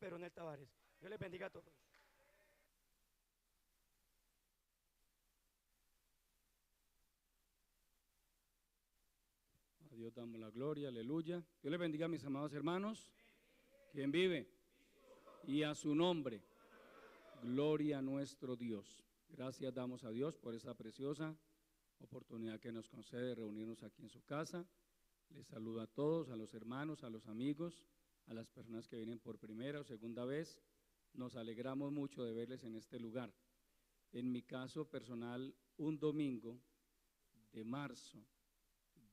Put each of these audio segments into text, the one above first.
Peronel Tavares. Dios les bendiga a todos. A Dios damos la gloria, aleluya. Dios les bendiga a mis amados hermanos. ¿Quién vive? Y a su nombre, gloria a nuestro Dios. Gracias damos a Dios por esta preciosa oportunidad que nos concede de reunirnos aquí en su casa. Les saludo a todos, a los hermanos, a los amigos, a las personas que vienen por primera o segunda vez. Nos alegramos mucho de verles en este lugar. En mi caso personal, un domingo de marzo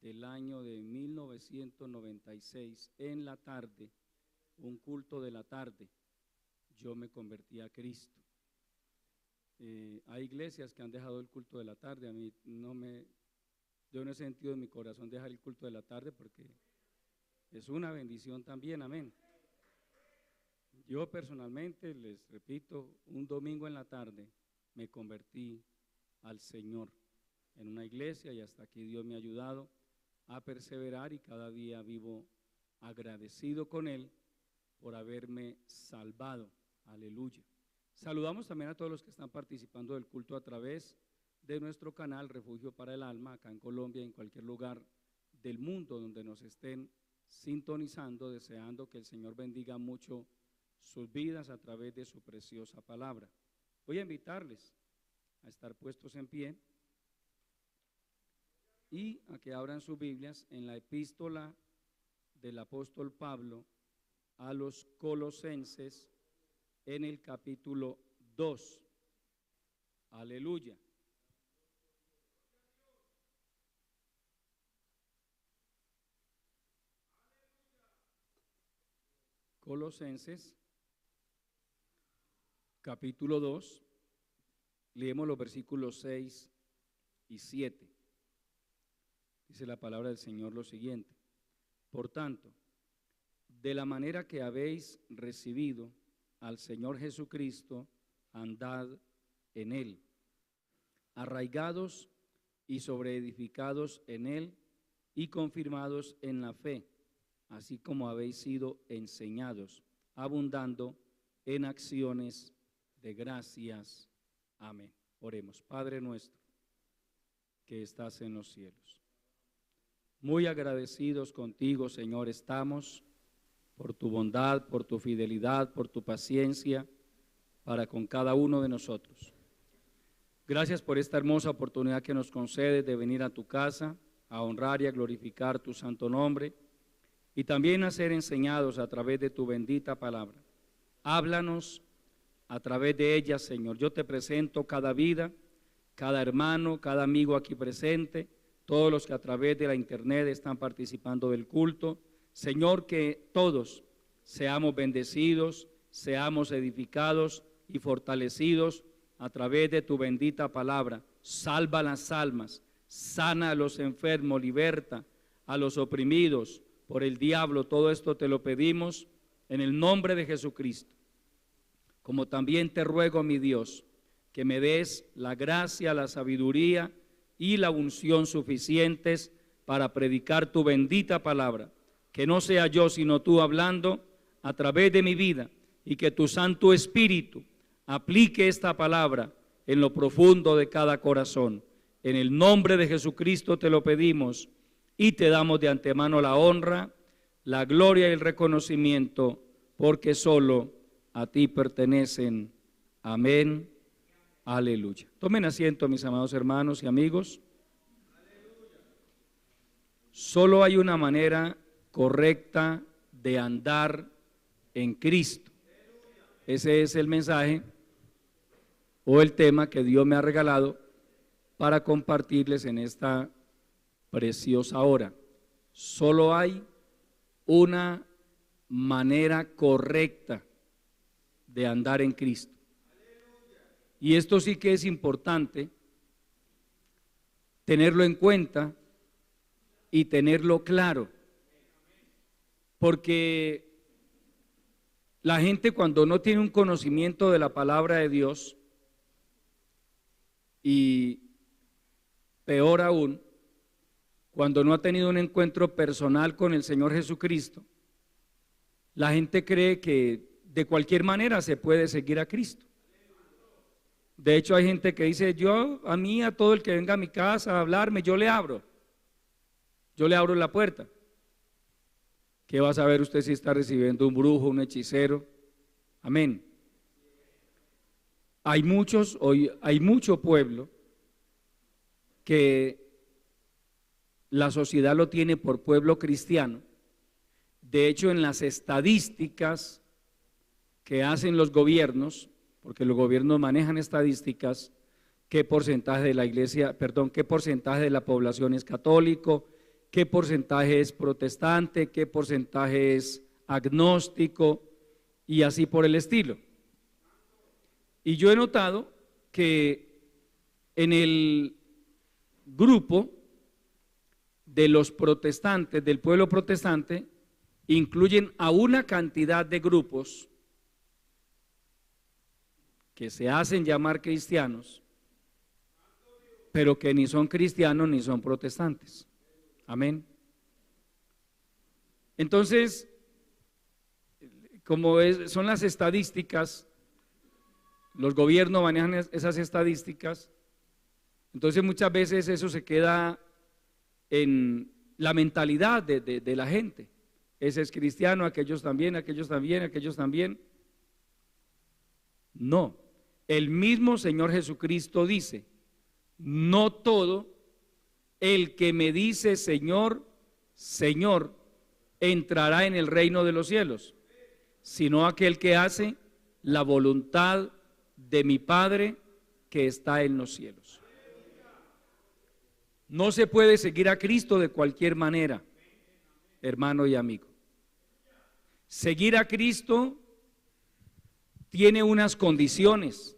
del año de 1996, en la tarde, un culto de la tarde, yo me convertí a Cristo. Hay iglesias que han dejado el culto de la tarde, a mí yo no he sentido en mi corazón dejar el culto de la tarde porque es una bendición también, amén. Yo personalmente, les repito, un domingo en la tarde me convertí al Señor en una iglesia y hasta aquí Dios me ha ayudado a perseverar y cada día vivo agradecido con Él por haberme salvado, aleluya. Saludamos también a todos los que están participando del culto a través de nuestro canal Refugio para el Alma, acá en Colombia, en cualquier lugar del mundo donde nos estén sintonizando, deseando que el Señor bendiga mucho sus vidas a través de su preciosa palabra. Voy a invitarles a estar puestos en pie y a que abran sus Biblias en la epístola del apóstol Pablo a los Colosenses en el capítulo 2. Aleluya. Colosenses capítulo 2, leemos los versículos 6 y 7. Dice la palabra del Señor lo siguiente: por tanto, de la manera que habéis recibido al Señor Jesucristo, andad en Él, arraigados y sobreedificados en Él y confirmados en la fe, así como habéis sido enseñados, abundando en acciones de gracias. Amén. Oremos. Padre nuestro, que estás en los cielos, muy agradecidos contigo, Señor, estamos por tu bondad, por tu fidelidad, por tu paciencia para con cada uno de nosotros. Gracias por esta hermosa oportunidad que nos concedes de venir a tu casa a honrar y a glorificar tu santo nombre y también a ser enseñados a través de tu bendita palabra. Háblanos a través de ella, Señor. Yo te presento cada vida, cada hermano, cada amigo aquí presente, todos los que a través de la internet están participando del culto. Señor, que todos seamos bendecidos, seamos edificados y fortalecidos a través de tu bendita palabra. Salva las almas, sana a los enfermos, liberta a los oprimidos por el diablo. Todo esto te lo pedimos en el nombre de Jesucristo. Como también te ruego, mi Dios, que me des la gracia, la sabiduría y la unción suficientes para predicar tu bendita palabra. Que no sea yo sino tú hablando a través de mi vida y que tu Santo Espíritu aplique esta palabra en lo profundo de cada corazón. En el nombre de Jesucristo te lo pedimos y te damos de antemano la honra, la gloria y el reconocimiento, porque solo a ti pertenecen. Amén. Aleluya. Tomen asiento, mis amados hermanos y amigos. Solo hay una manera correcta de andar en Cristo. Ese es el mensaje o el tema que Dios me ha regalado para compartirles en esta preciosa hora. Solo hay una manera correcta de andar en Cristo. Y esto sí que es importante tenerlo en cuenta y tenerlo claro, porque la gente cuando no tiene un conocimiento de la palabra de Dios, y peor aún, cuando no ha tenido un encuentro personal con el Señor Jesucristo, la gente cree que de cualquier manera se puede seguir a Cristo. De hecho, hay gente que dice, a todo el que venga a mi casa a hablarme, yo le abro la puerta. ¿Qué va a saber usted si está recibiendo un brujo, un hechicero? Amén. Hay mucho pueblo que la sociedad lo tiene por pueblo cristiano. De hecho, en las estadísticas que hacen los gobiernos, porque los gobiernos manejan estadísticas, qué porcentaje de la iglesia, qué porcentaje de la población es católico, qué porcentaje es protestante, qué porcentaje es agnóstico y así por el estilo. Y yo he notado que en el grupo de los protestantes, del pueblo protestante, incluyen a una cantidad de grupos que se hacen llamar cristianos, pero que ni son cristianos ni son protestantes. Amén. Entonces, son las estadísticas, los gobiernos manejan esas estadísticas, entonces muchas veces eso se queda en la mentalidad de la gente. Ese es cristiano, aquellos también, aquellos también, aquellos también. No, el mismo Señor Jesucristo dice, no todo el que me dice Señor, Señor, entrará en el reino de los cielos, sino aquel que hace la voluntad de mi Padre que está en los cielos. No se puede seguir a Cristo de cualquier manera, hermano y amigo. Seguir a Cristo tiene unas condiciones.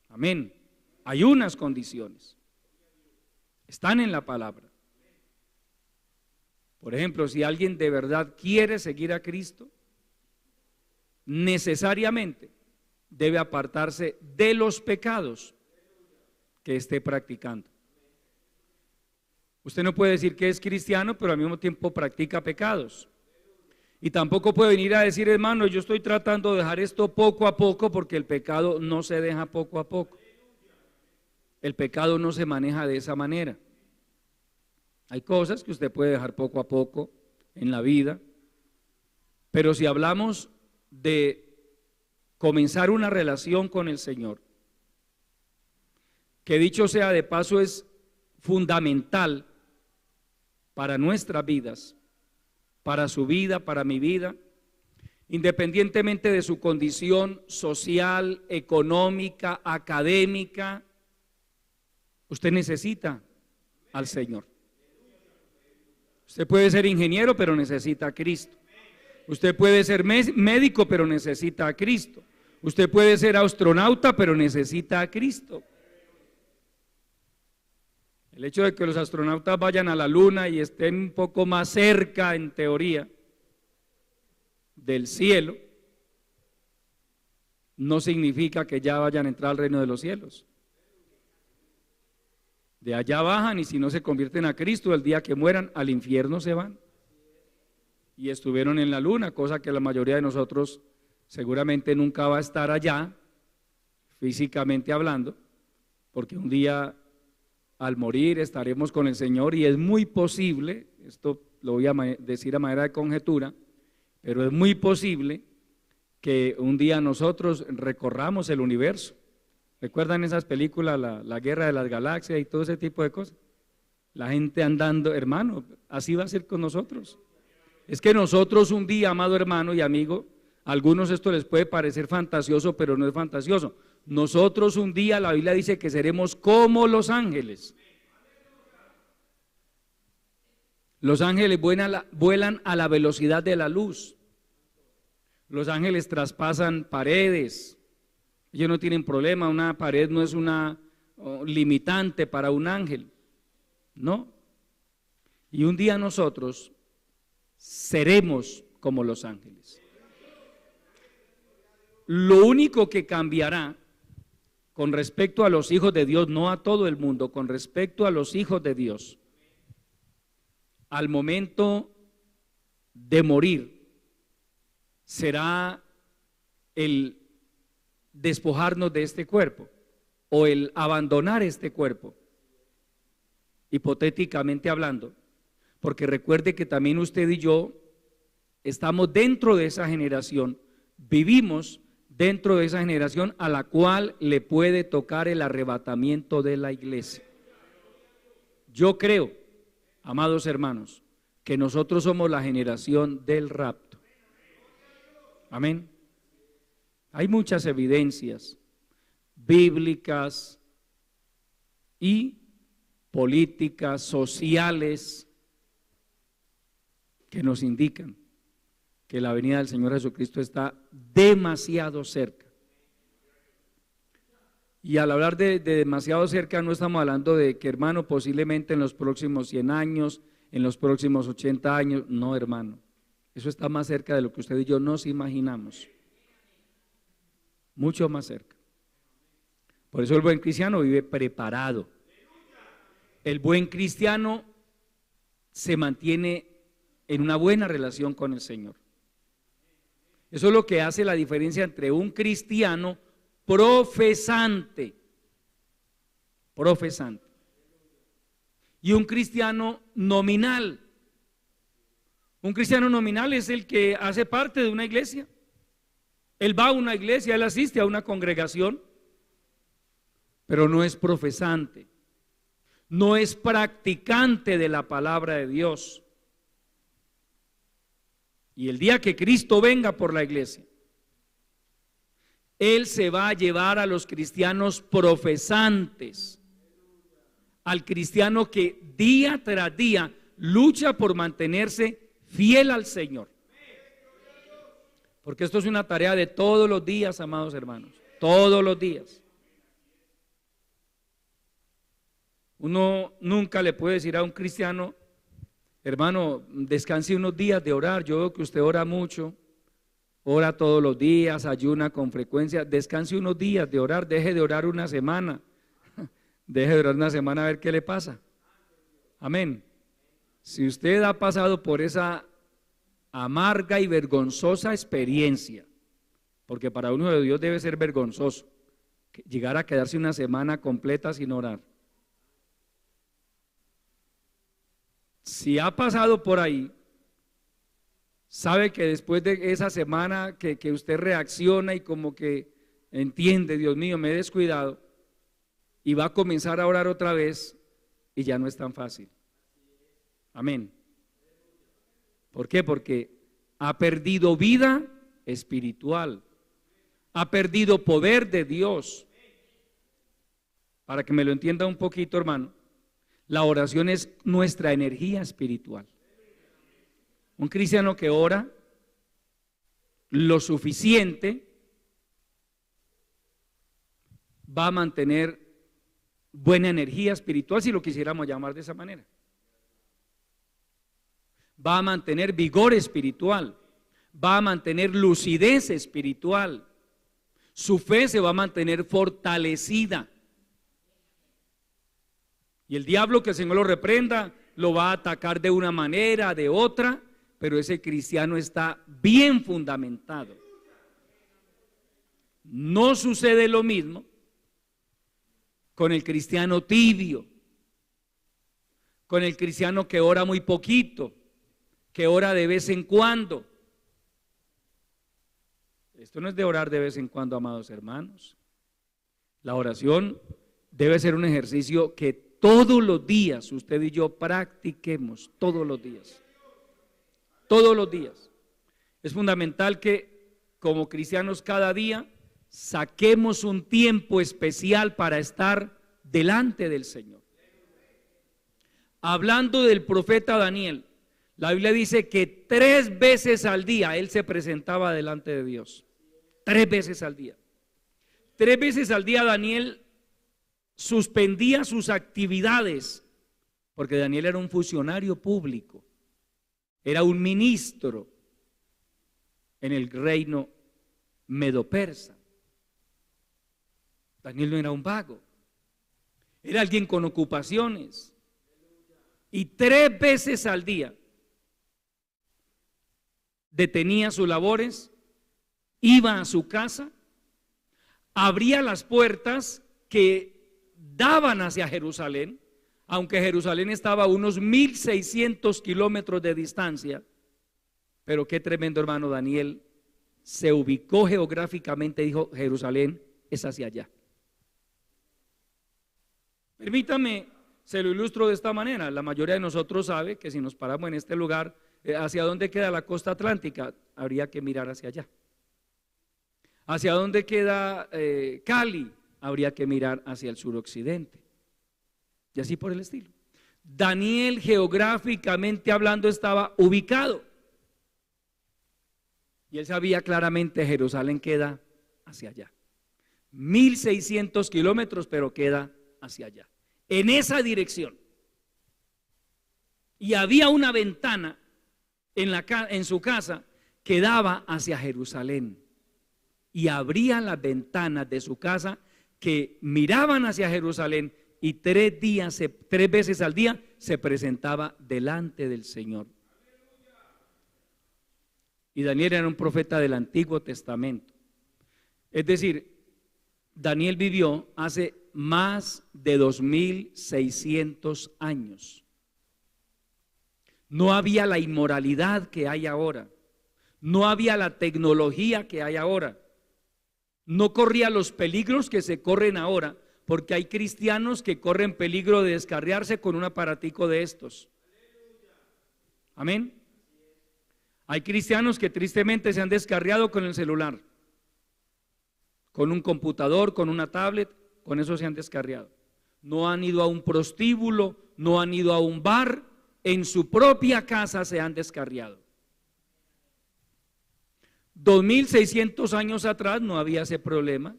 Amén. Hay unas condiciones. Están en la palabra. Por ejemplo, si alguien de verdad quiere seguir a Cristo, necesariamente debe apartarse de los pecados que esté practicando. Usted no puede decir que es cristiano, pero al mismo tiempo practica pecados. Y tampoco puede venir a decir, hermano, yo estoy tratando de dejar esto poco a poco, porque el pecado no se deja poco a poco. El pecado no se maneja de esa manera. Hay cosas que usted puede dejar poco a poco en la vida, pero si hablamos de comenzar una relación con el Señor, que dicho sea de paso es fundamental para nuestras vidas, para su vida, para mi vida, independientemente de su condición social, económica, académica, usted necesita al Señor. Usted puede ser ingeniero, pero necesita a Cristo. Usted puede ser médico, pero necesita a Cristo. Usted puede ser astronauta, pero necesita a Cristo. El hecho de que los astronautas vayan a la luna y estén un poco más cerca, en teoría, del cielo, no significa que ya vayan a entrar al reino de los cielos. De allá bajan y si no se convierten a Cristo, el día que mueran, al infierno se van. Y estuvieron en la luna, cosa que la mayoría de nosotros seguramente nunca va a estar allá, físicamente hablando, porque un día al morir estaremos con el Señor y es muy posible, esto lo voy a decir a manera de conjetura, pero es muy posible que un día nosotros recorramos el universo. ¿Recuerdan esas películas, la Guerra de las Galaxias y todo ese tipo de cosas? La gente andando, hermano, así va a ser con nosotros. Es que nosotros un día, amado hermano y amigo, a algunos esto les puede parecer fantasioso, pero no es fantasioso. Nosotros un día, la Biblia dice que seremos como los ángeles. Los ángeles vuelan a la velocidad de la luz. Los ángeles traspasan paredes. Ellos no tienen problema, una pared no es una limitante para un ángel, ¿no? Y un día nosotros seremos como los ángeles. Lo único que cambiará con respecto a los hijos de Dios, no a todo el mundo, con respecto a los hijos de Dios, al momento de morir, será el despojarnos de este cuerpo o el abandonar este cuerpo, hipotéticamente hablando, porque recuerde que también usted y yo estamos dentro de esa generación, vivimos dentro de esa generación a la cual le puede tocar el arrebatamiento de la iglesia. Yo creo, amados hermanos, que nosotros somos la generación del rapto. Amén. Hay muchas evidencias bíblicas y políticas, sociales, que nos indican que la venida del Señor Jesucristo está demasiado cerca. Y al hablar de demasiado cerca, no estamos hablando de que, hermano, posiblemente en los próximos 100 años, en los próximos 80 años, no, hermano. Eso está más cerca de lo que usted y yo nos imaginamos. Mucho más cerca. Por eso el buen cristiano vive preparado. El buen cristiano se mantiene en una buena relación con el Señor. Eso es lo que hace la diferencia entre un cristiano profesante y un cristiano nominal. Un cristiano nominal es el que hace parte de una iglesia. Él va a una iglesia, él asiste a una congregación, pero no es profesante, no es practicante de la palabra de Dios. Y el día que Cristo venga por la iglesia, Él se va a llevar a los cristianos profesantes, al cristiano que día tras día lucha por mantenerse fiel al Señor. Porque esto es una tarea de todos los días, amados hermanos, todos los días. Uno nunca le puede decir a un cristiano: hermano, descanse unos días de orar. Yo veo que usted ora mucho, ora todos los días, ayuna con frecuencia. Descanse unos días de orar, deje de orar una semana, deje de orar una semana a ver qué le pasa. Amén. Si usted ha pasado por esa amarga y vergonzosa experiencia, porque para uno de Dios debe ser vergonzoso llegar a quedarse una semana completa sin orar. Si ha pasado por ahí, sabe que después de esa semana que usted reacciona y como que entiende: Dios mío, me he descuidado, y va a comenzar a orar otra vez, y ya no es tan fácil. Amén. ¿Por qué? Porque ha perdido vida espiritual, ha perdido poder de Dios. Para que me lo entienda un poquito, hermano, la oración es nuestra energía espiritual. Un cristiano que ora lo suficiente va a mantener buena energía espiritual, si lo quisiéramos llamar de esa manera. Va a mantener vigor espiritual, va a mantener lucidez espiritual, su fe se va a mantener fortalecida. Y el diablo, que el Señor lo reprenda, lo va a atacar de una manera, de otra, pero ese cristiano está bien fundamentado. No sucede lo mismo con el cristiano tibio, con el cristiano que ora muy poquito, que ora de vez en cuando. Esto no es de orar de vez en cuando, amados hermanos. La oración debe ser un ejercicio que todos los días usted y yo practiquemos, todos los días. Todos los días. Es fundamental que como cristianos cada día saquemos un tiempo especial para estar delante del Señor. Hablando del profeta Daniel, la Biblia dice que 3 veces al día él se presentaba delante de Dios. 3 veces al día. 3 veces al día Daniel suspendía sus actividades, porque Daniel era un funcionario público, era un ministro en el reino medo-persa. Daniel no era un vago, era alguien con ocupaciones. Y 3 veces al día detenía sus labores iba a su casa, abría las puertas que daban hacia Jerusalén, aunque Jerusalén estaba a unos 1600 kilómetros de distancia. Pero qué tremendo, hermano. Daniel se ubicó geográficamente, dijo: Jerusalén es hacia allá. Permítame, se lo ilustro de esta manera. La mayoría de nosotros sabe que si nos paramos en este lugar, ¿hacia dónde queda la costa atlántica? Habría que mirar hacia allá. ¿Hacia dónde queda Cali? Habría que mirar hacia el suroccidente. Y así por el estilo. Daniel, geográficamente hablando, estaba ubicado. Y él sabía claramente: Jerusalén queda hacia allá. 1600 kilómetros, pero queda hacia allá, en esa dirección. Y había una ventana en su casa que daba hacia Jerusalén. Y abría las ventanas de su casa que miraban hacia Jerusalén, y 3 veces al día se presentaba delante del Señor. Y Daniel era un profeta del Antiguo Testamento. Es decir, Daniel vivió hace más de 2600 años. No había la inmoralidad que hay ahora. No había la tecnología que hay ahora. No corría los peligros que se corren ahora, porque hay cristianos que corren peligro de descarriarse con un aparatico de estos. Amén. Hay cristianos que tristemente se han descarriado con el celular, con un computador, con una tablet, con eso se han descarriado. No han ido a un prostíbulo, no han ido a un bar, en su propia casa se han descarriado. 2600 años atrás no había ese problema.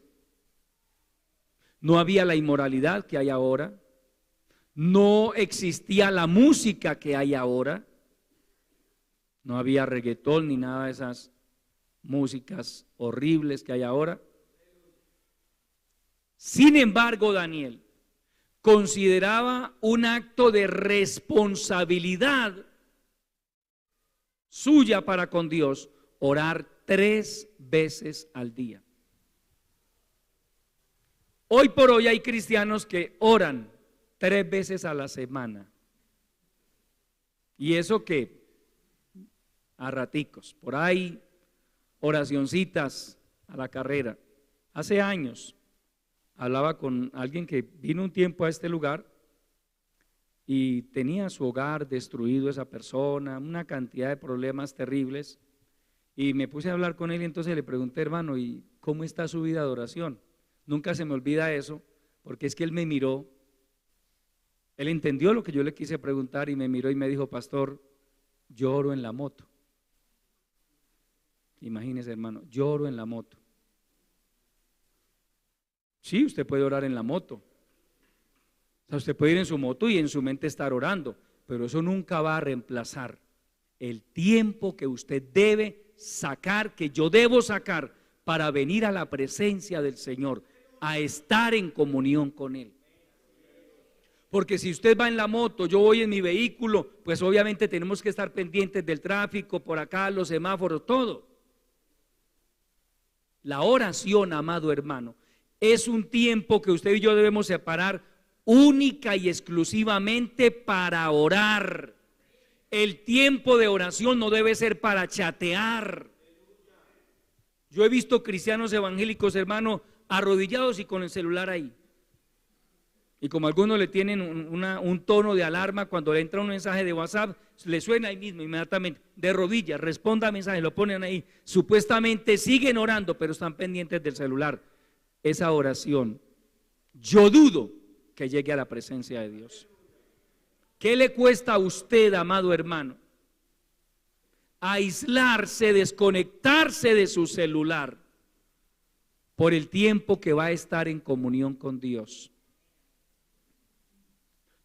No había la inmoralidad que hay ahora. No existía la música que hay ahora. No había reggaetón ni nada de esas músicas horribles que hay ahora. Sin embargo, Daniel consideraba un acto de responsabilidad suya para con Dios orar 3 veces al día. Hoy por hoy hay cristianos que oran 3 veces a la semana. Y eso que a raticos, por ahí oracioncitas a la carrera. Hace años hablaba con alguien que vino un tiempo a este lugar y tenía su hogar destruido esa persona, una cantidad de problemas terribles, y me puse a hablar con él y entonces le pregunté: hermano, ¿y cómo está su vida de oración? Nunca se me olvida eso, porque es que él me miró, él entendió lo que yo le quise preguntar y me miró y me dijo: pastor, yo oro en la moto. Imagínese, hermano, yo oro en la moto. Sí, usted puede orar en la moto. O sea, usted puede ir en su moto y en su mente estar orando, pero eso nunca va a reemplazar el tiempo que usted debe sacar, que yo debo sacar para venir a la presencia del Señor, a estar en comunión con Él. Porque si usted va en la moto, yo voy en mi vehículo, pues obviamente tenemos que estar pendientes del tráfico, por acá, los semáforos, todo. La oración, amado hermano, es un tiempo que usted y yo debemos separar única y exclusivamente para orar. El tiempo de oración no debe ser para chatear. Yo he visto cristianos evangélicos, hermano, arrodillados y con el celular ahí. Y como algunos le tienen un tono de alarma, cuando le entra un mensaje de WhatsApp, le suena ahí mismo, inmediatamente, de rodillas, responda a mensaje, lo ponen ahí. Supuestamente siguen orando, pero están pendientes del celular. Esa oración, yo dudo que llegue a la presencia de Dios. ¿Qué le cuesta a usted, amado hermano, aislarse, desconectarse de su celular por el tiempo que va a estar en comunión con Dios?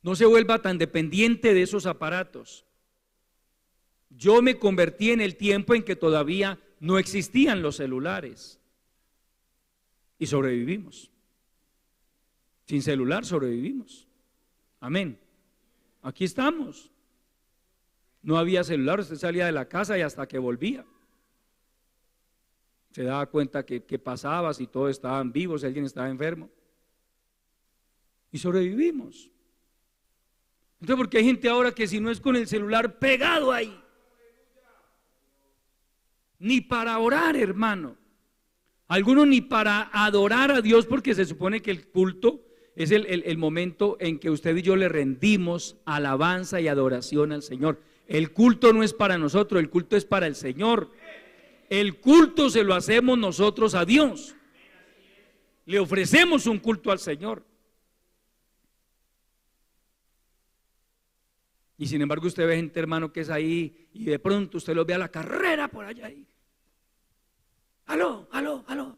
No se vuelva tan dependiente de esos aparatos. Yo me convertí en el tiempo en que todavía no existían los celulares y sobrevivimos. Sin celular sobrevivimos. Amén. Aquí estamos. No había celular, usted salía de la casa y hasta que volvía. Se daba cuenta que pasaba, si todos estaban vivos, si alguien estaba enfermo. Y sobrevivimos. Entonces, porque hay gente ahora que si no es con el celular pegado ahí, ni para orar, hermano. Algunos ni para adorar a Dios, porque se supone que el culto es el momento en que usted y yo le rendimos alabanza y adoración al Señor. El culto no es para nosotros, el culto es para el Señor. El culto se lo hacemos nosotros a Dios. Le ofrecemos un culto al Señor. Y sin embargo usted ve gente, hermano, que es ahí y de pronto usted lo ve a la carrera por allá ahí. Aló, aló, aló.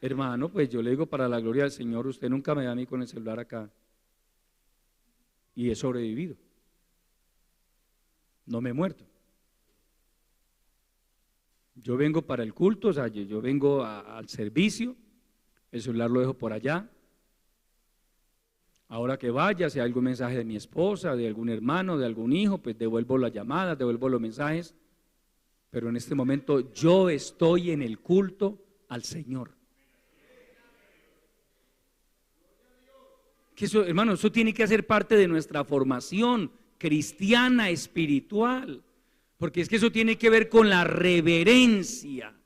Hermano, pues yo le digo, para la gloria del Señor, usted nunca me da a mí con el celular acá. Y he sobrevivido. No me he muerto. Yo vengo para el culto, o sea, yo vengo al servicio, el celular lo dejo por allá. Ahora que vaya, si hay algún mensaje de mi esposa, de algún hermano, de algún hijo, pues devuelvo las llamadas, devuelvo los mensajes. Pero en este momento yo estoy en el culto al Señor. Que eso, hermano, eso tiene que hacer parte de nuestra formación cristiana, espiritual. Porque es que eso tiene que ver con la reverencia.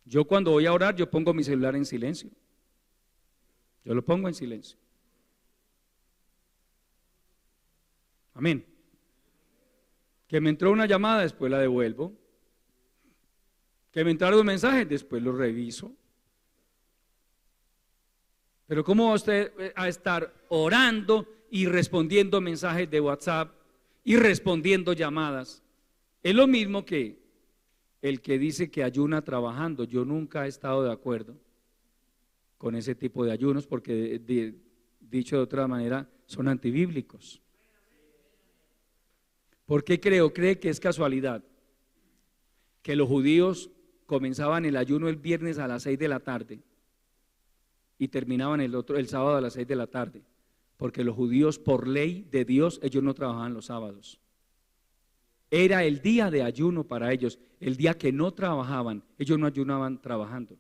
Yo cuando voy a orar, yo pongo mi celular en silencio. Yo lo pongo en silencio. Amén. Que me entró una llamada, después la devuelvo. Que me entraron un mensaje, después lo reviso. Pero ¿cómo va usted a estar orando y respondiendo mensajes de WhatsApp y respondiendo llamadas? Es lo mismo que el que dice que ayuna trabajando. Yo nunca he estado de acuerdo con ese tipo de ayunos porque, dicho de otra manera, son antibíblicos. ¿Por qué cree que es casualidad que los judíos comenzaban el ayuno el viernes a las 6 de la tarde y terminaban el sábado a las 6 de la tarde? Porque los judíos, por ley de Dios, ellos no trabajaban los sábados. Era el día de ayuno para ellos, el día que no trabajaban, ellos no ayunaban trabajando.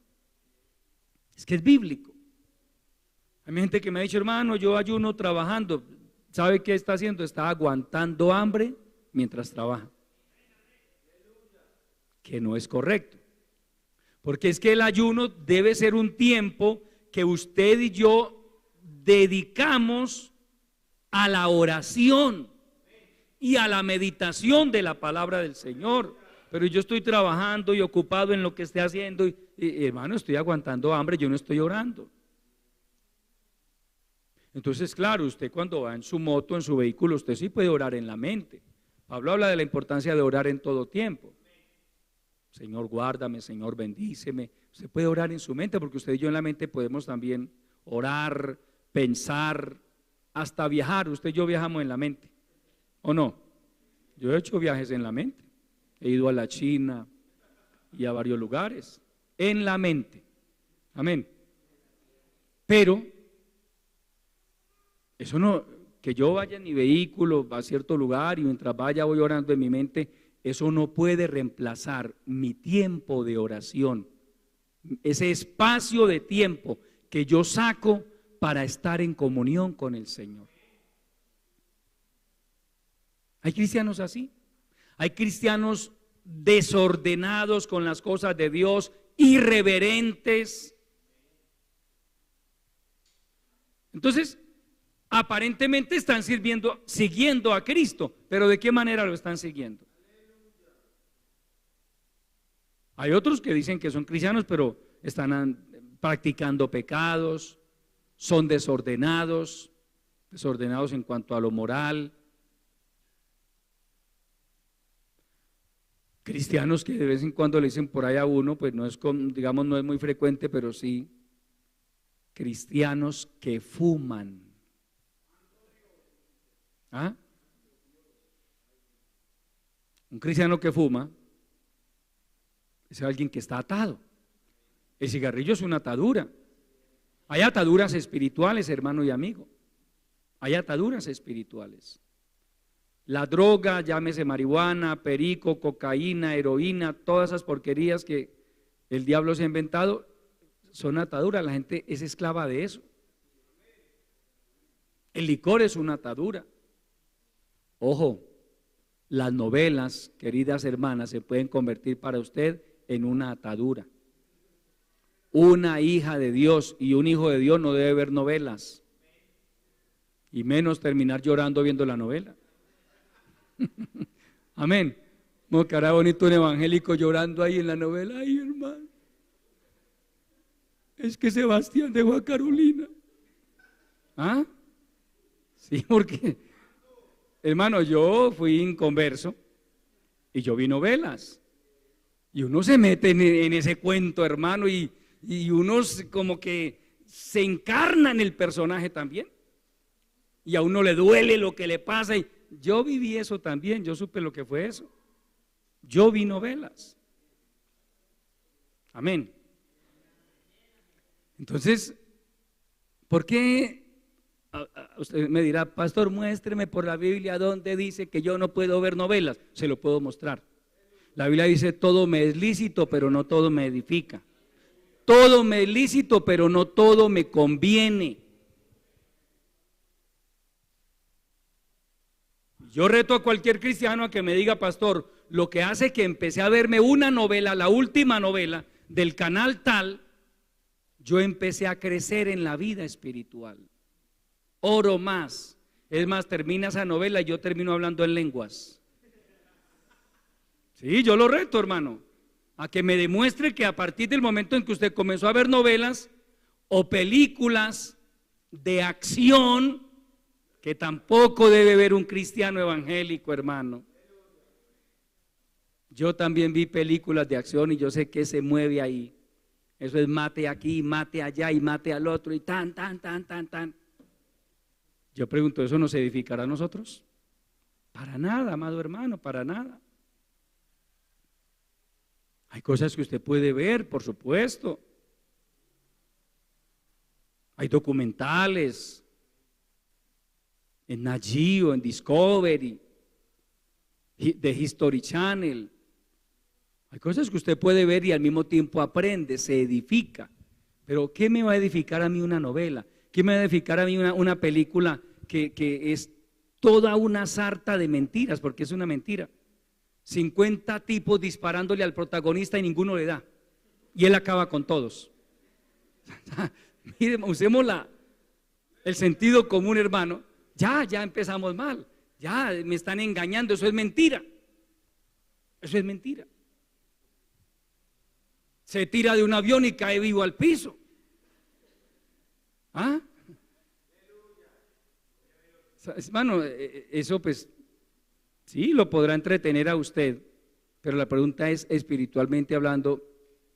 Es que es bíblico. Hay gente que me ha dicho, hermano, yo ayuno trabajando. ¿Sabe qué está haciendo? Está aguantando hambre mientras trabaja. Que no es correcto. Porque es que el ayuno debe ser un tiempo que usted y yo dedicamos a la oración y a la meditación de la palabra del Señor. Pero yo estoy trabajando y ocupado en lo que esté haciendo y hermano, estoy aguantando hambre, yo no estoy orando. Entonces, claro, usted cuando va en su moto, en su vehículo, usted sí puede orar en la mente. Pablo habla de la importancia de orar en todo tiempo. Señor, guárdame, Señor, bendíceme. Usted puede orar en su mente, porque usted y yo en la mente podemos también orar, pensar, hasta viajar. Usted y yo viajamos en la mente, ¿o no? Yo he hecho viajes en la mente. He ido a la China y a varios lugares, en la mente. Amén. Pero eso no, que yo vaya en mi vehículo a cierto lugar y mientras vaya voy orando en mi mente, eso no puede reemplazar mi tiempo de oración, ese espacio de tiempo que yo saco para estar en comunión con el Señor. Hay cristianos así, hay cristianos desordenados con las cosas de Dios, irreverentes. Entonces, aparentemente están siguiendo a Cristo, pero ¿de qué manera lo están siguiendo? Hay otros que dicen que son cristianos, pero están practicando pecados, son desordenados en cuanto a lo moral. Cristianos que de vez en cuando le dicen por ahí a uno, pues no es, digamos, no es muy frecuente, pero sí, cristianos que fuman. ¿Ah? Un cristiano que fuma es alguien que está atado. El cigarrillo es una atadura. Hay ataduras espirituales, hermano y amigo. Hay ataduras espirituales. La droga, llámese marihuana, perico, cocaína, heroína, todas esas porquerías que el diablo se ha inventado, son ataduras. La gente es esclava de eso. El licor es una atadura. Ojo, las novelas, queridas hermanas, se pueden convertir para usted en una atadura. Una hija de Dios y un hijo de Dios no debe ver novelas, y menos terminar llorando viendo la novela. Amén. Como que hará bonito un evangélico llorando ahí en la novela. Ay, hermano, es que Sebastián dejó a Carolina. ¿Ah? Sí, porque, hermano, yo fui inconverso y yo vi novelas. Y uno se mete en ese cuento, hermano, y uno como que se encarna en el personaje también. Y a uno le duele lo que le pasa. Y yo viví eso también, yo supe lo que fue eso. Yo vi novelas. Amén. Entonces, ¿por qué? Usted me dirá, pastor, muéstreme por la Biblia donde dice que yo no puedo ver novelas. Se lo puedo mostrar. La Biblia dice, todo me es lícito, pero no todo me edifica. Todo me es lícito, pero no todo me conviene. Yo reto a cualquier cristiano a que me diga, pastor, lo que hace que empecé a verme una novela, la última novela del canal tal, yo empecé a crecer en la vida espiritual. Oro más. Es más, termina esa novela y yo termino hablando en lenguas. Sí, yo lo reto, hermano, a que me demuestre que a partir del momento en que usted comenzó a ver novelas o películas de acción, que tampoco debe ver un cristiano evangélico, hermano. Yo también vi películas de acción y yo sé que se mueve ahí. Eso es mate aquí, mate allá y mate al otro y tan. Yo pregunto, ¿eso nos edificará a nosotros? Para nada, amado hermano, para nada. Hay cosas que usted puede ver, por supuesto. Hay documentales en Nat Geo, en Discovery, de History Channel. Hay cosas que usted puede ver y al mismo tiempo aprende, se edifica. Pero ¿qué me va a edificar a mí una novela? ¿Qué me va a edificar a mí una película que es toda una sarta de mentiras? Porque es una mentira. 50 tipos disparándole al protagonista y ninguno le da. Y él acaba con todos. Miren, usemos el sentido común, hermano. Ya empezamos mal. Ya me están engañando. Eso es mentira. Eso es mentira. Se tira de un avión y cae vivo al piso. ¿Ah? Hermano, eso pues sí lo podrá entretener a usted, pero la pregunta es, espiritualmente hablando,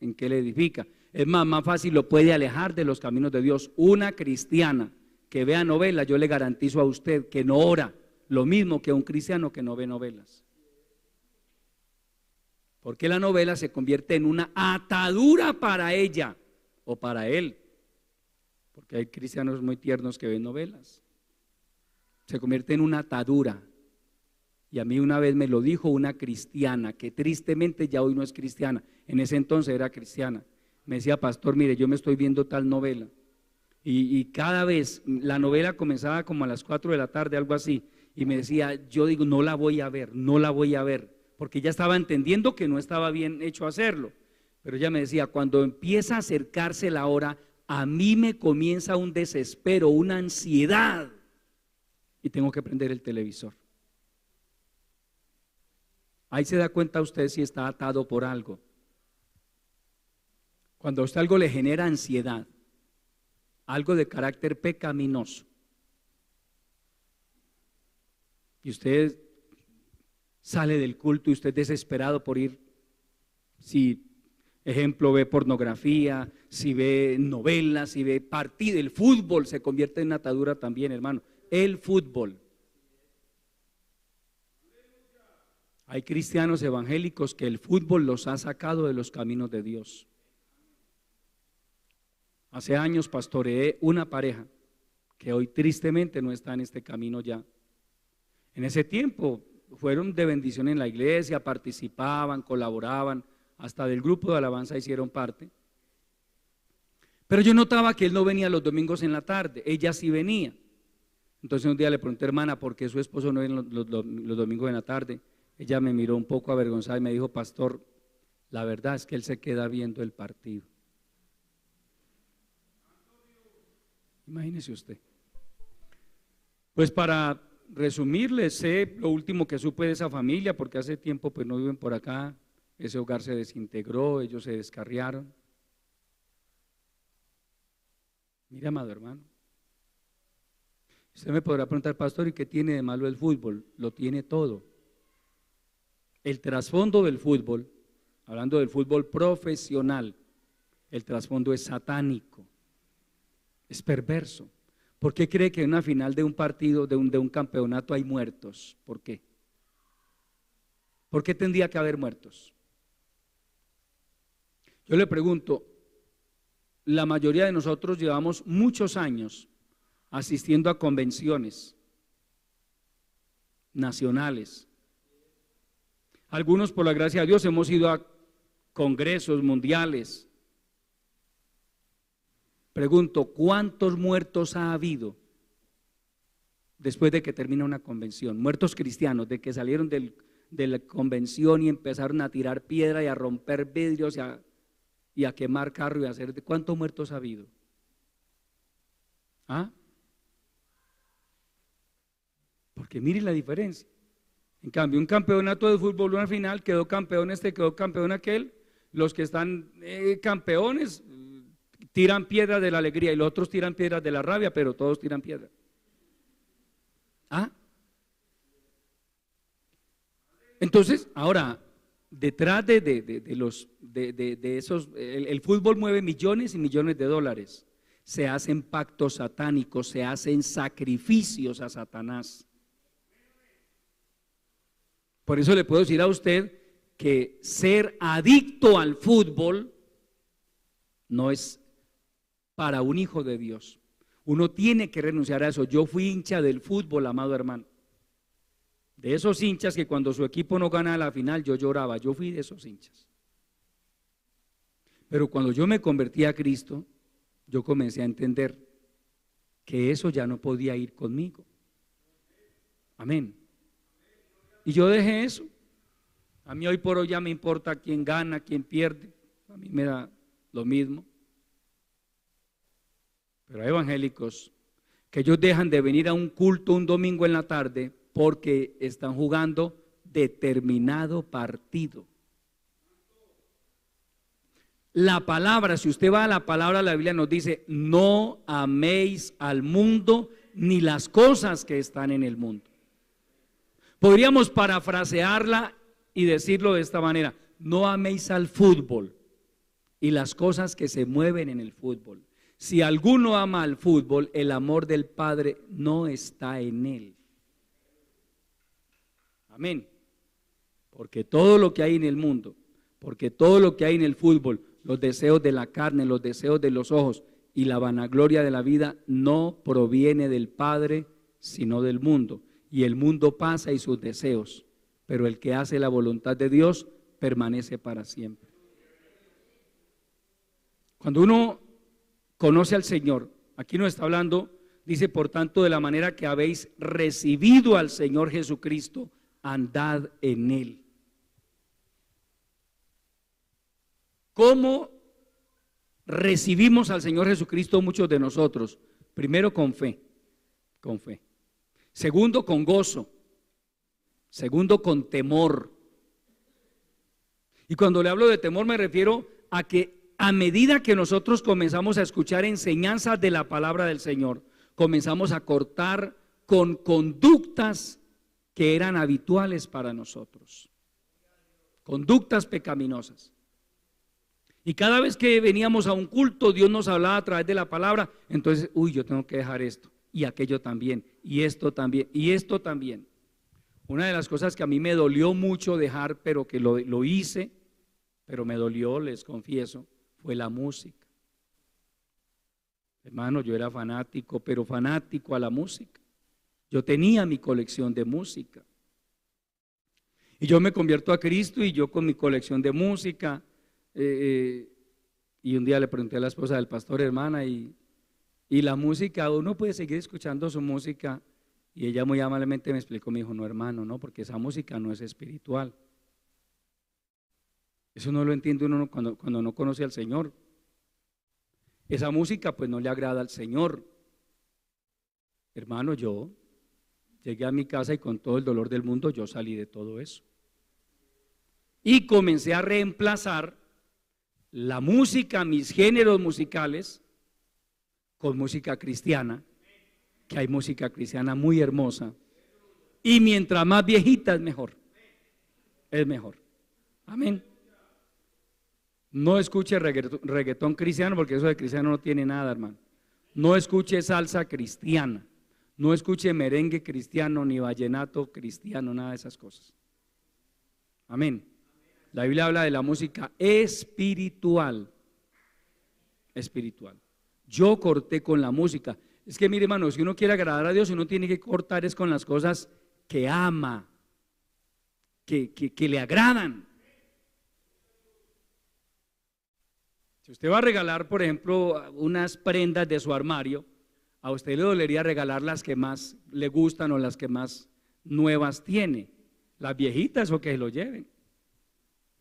¿en qué le edifica? Es más fácil, lo puede alejar de los caminos de Dios. Una cristiana que vea novelas, yo le garantizo a usted que no ora lo mismo que un cristiano que no ve novelas. Porque la novela se convierte en una atadura para ella o para él. Porque hay cristianos muy tiernos que ven novelas. Se convierte en una atadura. Y a mí una vez me lo dijo una cristiana, que tristemente ya hoy no es cristiana, en ese entonces era cristiana. Me decía, pastor, mire, yo me estoy viendo tal novela. Y cada vez, la novela comenzaba como a las 4 de la tarde, algo así. Y me decía, yo digo, no la voy a ver, porque ya estaba entendiendo que no estaba bien hecho hacerlo. Pero ella me decía, cuando empieza a acercarse la hora, a mí me comienza un desespero, una ansiedad. Y tengo que prender el televisor. Ahí se da cuenta usted si está atado por algo. Cuando a usted algo le genera ansiedad, algo de carácter pecaminoso, y usted sale del culto y usted es desesperado por ir, si ejemplo ve pornografía, si ve novelas, si ve partido, el fútbol se convierte en atadura también, hermano, el fútbol. Hay cristianos evangélicos que el fútbol los ha sacado de los caminos de Dios. Hace años pastoreé una pareja que hoy tristemente no está en este camino ya. En ese tiempo fueron de bendición en la iglesia, participaban, colaboraban, hasta del grupo de alabanza hicieron parte. Pero yo notaba que él no venía los domingos en la tarde, ella sí venía. Entonces un día le pregunté, hermana, ¿por qué su esposo no viene los domingos en la tarde? Ella me miró un poco avergonzada y me dijo, pastor, la verdad es que él se queda viendo el partido. Imagínese usted. Pues para resumirles, sé lo último que supe de esa familia, porque hace tiempo pues no viven por acá, ese hogar se desintegró, ellos se descarriaron. Mira, amado hermano, usted me podrá preguntar, pastor, ¿y qué tiene de malo el fútbol? Lo tiene todo. El trasfondo del fútbol, hablando del fútbol profesional, el trasfondo es satánico, es perverso. ¿Por qué cree que en una final de un partido, de un campeonato hay muertos? ¿Por qué? ¿Por qué tendría que haber muertos? Yo le pregunto, la mayoría de nosotros llevamos muchos años asistiendo a convenciones nacionales. Algunos, por la gracia de Dios, hemos ido a congresos mundiales. Pregunto, ¿cuántos muertos ha habido después de que termina una convención? Muertos cristianos, de que salieron de la convención y empezaron a tirar piedra y a romper vidrios y a quemar carro y a hacer. ¿Cuántos muertos ha habido? ¿Ah? Porque mire la diferencia. En cambio, un campeonato de fútbol, una final, quedó campeón este, quedó campeón aquel. Los que están campeones tiran piedras de la alegría y los otros tiran piedras de la rabia, pero todos tiran piedras. ¿Ah? Entonces, ahora, detrás de esos, el fútbol mueve millones y millones de dólares. Se hacen pactos satánicos, se hacen sacrificios a Satanás. Por eso le puedo decir a usted que ser adicto al fútbol no es para un hijo de Dios. Uno tiene que renunciar a eso. Yo fui hincha del fútbol, amado hermano. De esos hinchas que cuando su equipo no gana la final yo lloraba, yo fui de esos hinchas. Pero cuando yo me convertí a Cristo, yo comencé a entender que eso ya no podía ir conmigo. Amén. Y yo dejé eso. A mí hoy por hoy ya me importa quién gana, quién pierde. A mí me da lo mismo. Pero hay evangélicos que ellos dejan de venir a un culto un domingo en la tarde porque están jugando determinado partido. La palabra, si usted va a la palabra, la Biblia nos dice, no améis al mundo ni las cosas que están en el mundo. Podríamos parafrasearla y decirlo de esta manera, no améis al fútbol y las cosas que se mueven en el fútbol. Si alguno ama al fútbol, el amor del Padre no está en él. Amén. Porque todo lo que hay en el mundo, porque todo lo que hay en el fútbol, los deseos de la carne, los deseos de los ojos y la vanagloria de la vida no proviene del Padre, sino del mundo. Y el mundo pasa y sus deseos, pero el que hace la voluntad de Dios permanece para siempre. Cuando uno conoce al Señor, aquí nos está hablando, dice, por tanto, de la manera que habéis recibido al Señor Jesucristo, andad en Él. ¿Cómo recibimos al Señor Jesucristo muchos de nosotros? Primero con fe, con fe. Segundo, con gozo. Segundo, con temor. Y cuando le hablo de temor me refiero a que a medida que nosotros comenzamos a escuchar enseñanzas de la palabra del Señor, comenzamos a cortar con conductas que eran habituales para nosotros. Conductas pecaminosas. Y cada vez que veníamos a un culto, Dios nos hablaba a través de la palabra, entonces, yo tengo que dejar esto, y aquello también, y esto también, y esto también. Una de las cosas que a mí me dolió mucho dejar, pero que lo hice, pero me dolió, les confieso, fue la música. Hermano, yo era fanático, pero fanático a la música. Yo tenía mi colección de música. Y yo me convierto a Cristo y yo con mi colección de música, y un día le pregunté a la esposa del pastor, hermana, y la música, uno puede seguir escuchando su música, y ella muy amablemente me explicó, me dijo, no hermano, no, porque esa música no es espiritual. Eso no lo entiende uno cuando no conoce al Señor. Esa música pues no le agrada al Señor. Hermano, yo llegué a mi casa y con todo el dolor del mundo yo salí de todo eso. Y comencé a reemplazar la música, mis géneros musicales, con música cristiana, que hay música cristiana muy hermosa. Y mientras más viejita es mejor. Es mejor. Amén. No escuche reggaetón cristiano, porque eso de cristiano no tiene nada, hermano. No escuche salsa cristiana. No escuche merengue cristiano, ni vallenato cristiano, nada de esas cosas. Amén. La Biblia habla de la música espiritual. Espiritual. Yo corté con la música. Es que mire, hermano, si uno quiere agradar a Dios, uno tiene que cortar es con las cosas que ama, que le agradan. Si usted va a regalar, por ejemplo, unas prendas de su armario, a usted le dolería regalar las que más le gustan o las que más nuevas tiene. Las viejitas o que se lo lleven.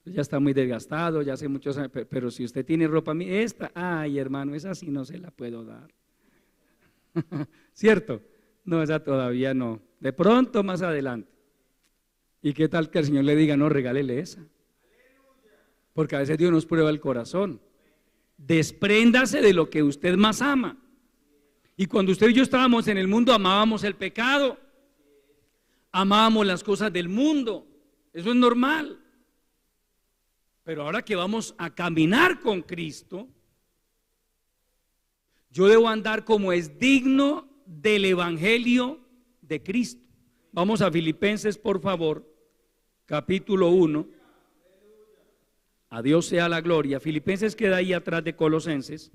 Ya está muy desgastado, ya hace muchos años, pero si usted tiene ropa, esta, ay hermano, esa sí no se la puedo dar. ¿Cierto? No, esa todavía no. De pronto más adelante. ¿Y qué tal que el Señor le diga, no, regálele esa? Porque a veces Dios nos prueba el corazón. Despréndase de lo que usted más ama. Y cuando usted y yo estábamos en el mundo, amábamos el pecado, amábamos las cosas del mundo. Eso es normal. Pero ahora que vamos a caminar con Cristo, yo debo andar como es digno del Evangelio de Cristo. Vamos a Filipenses, por favor, capítulo 1. A Dios sea la gloria. Filipenses queda ahí atrás de Colosenses,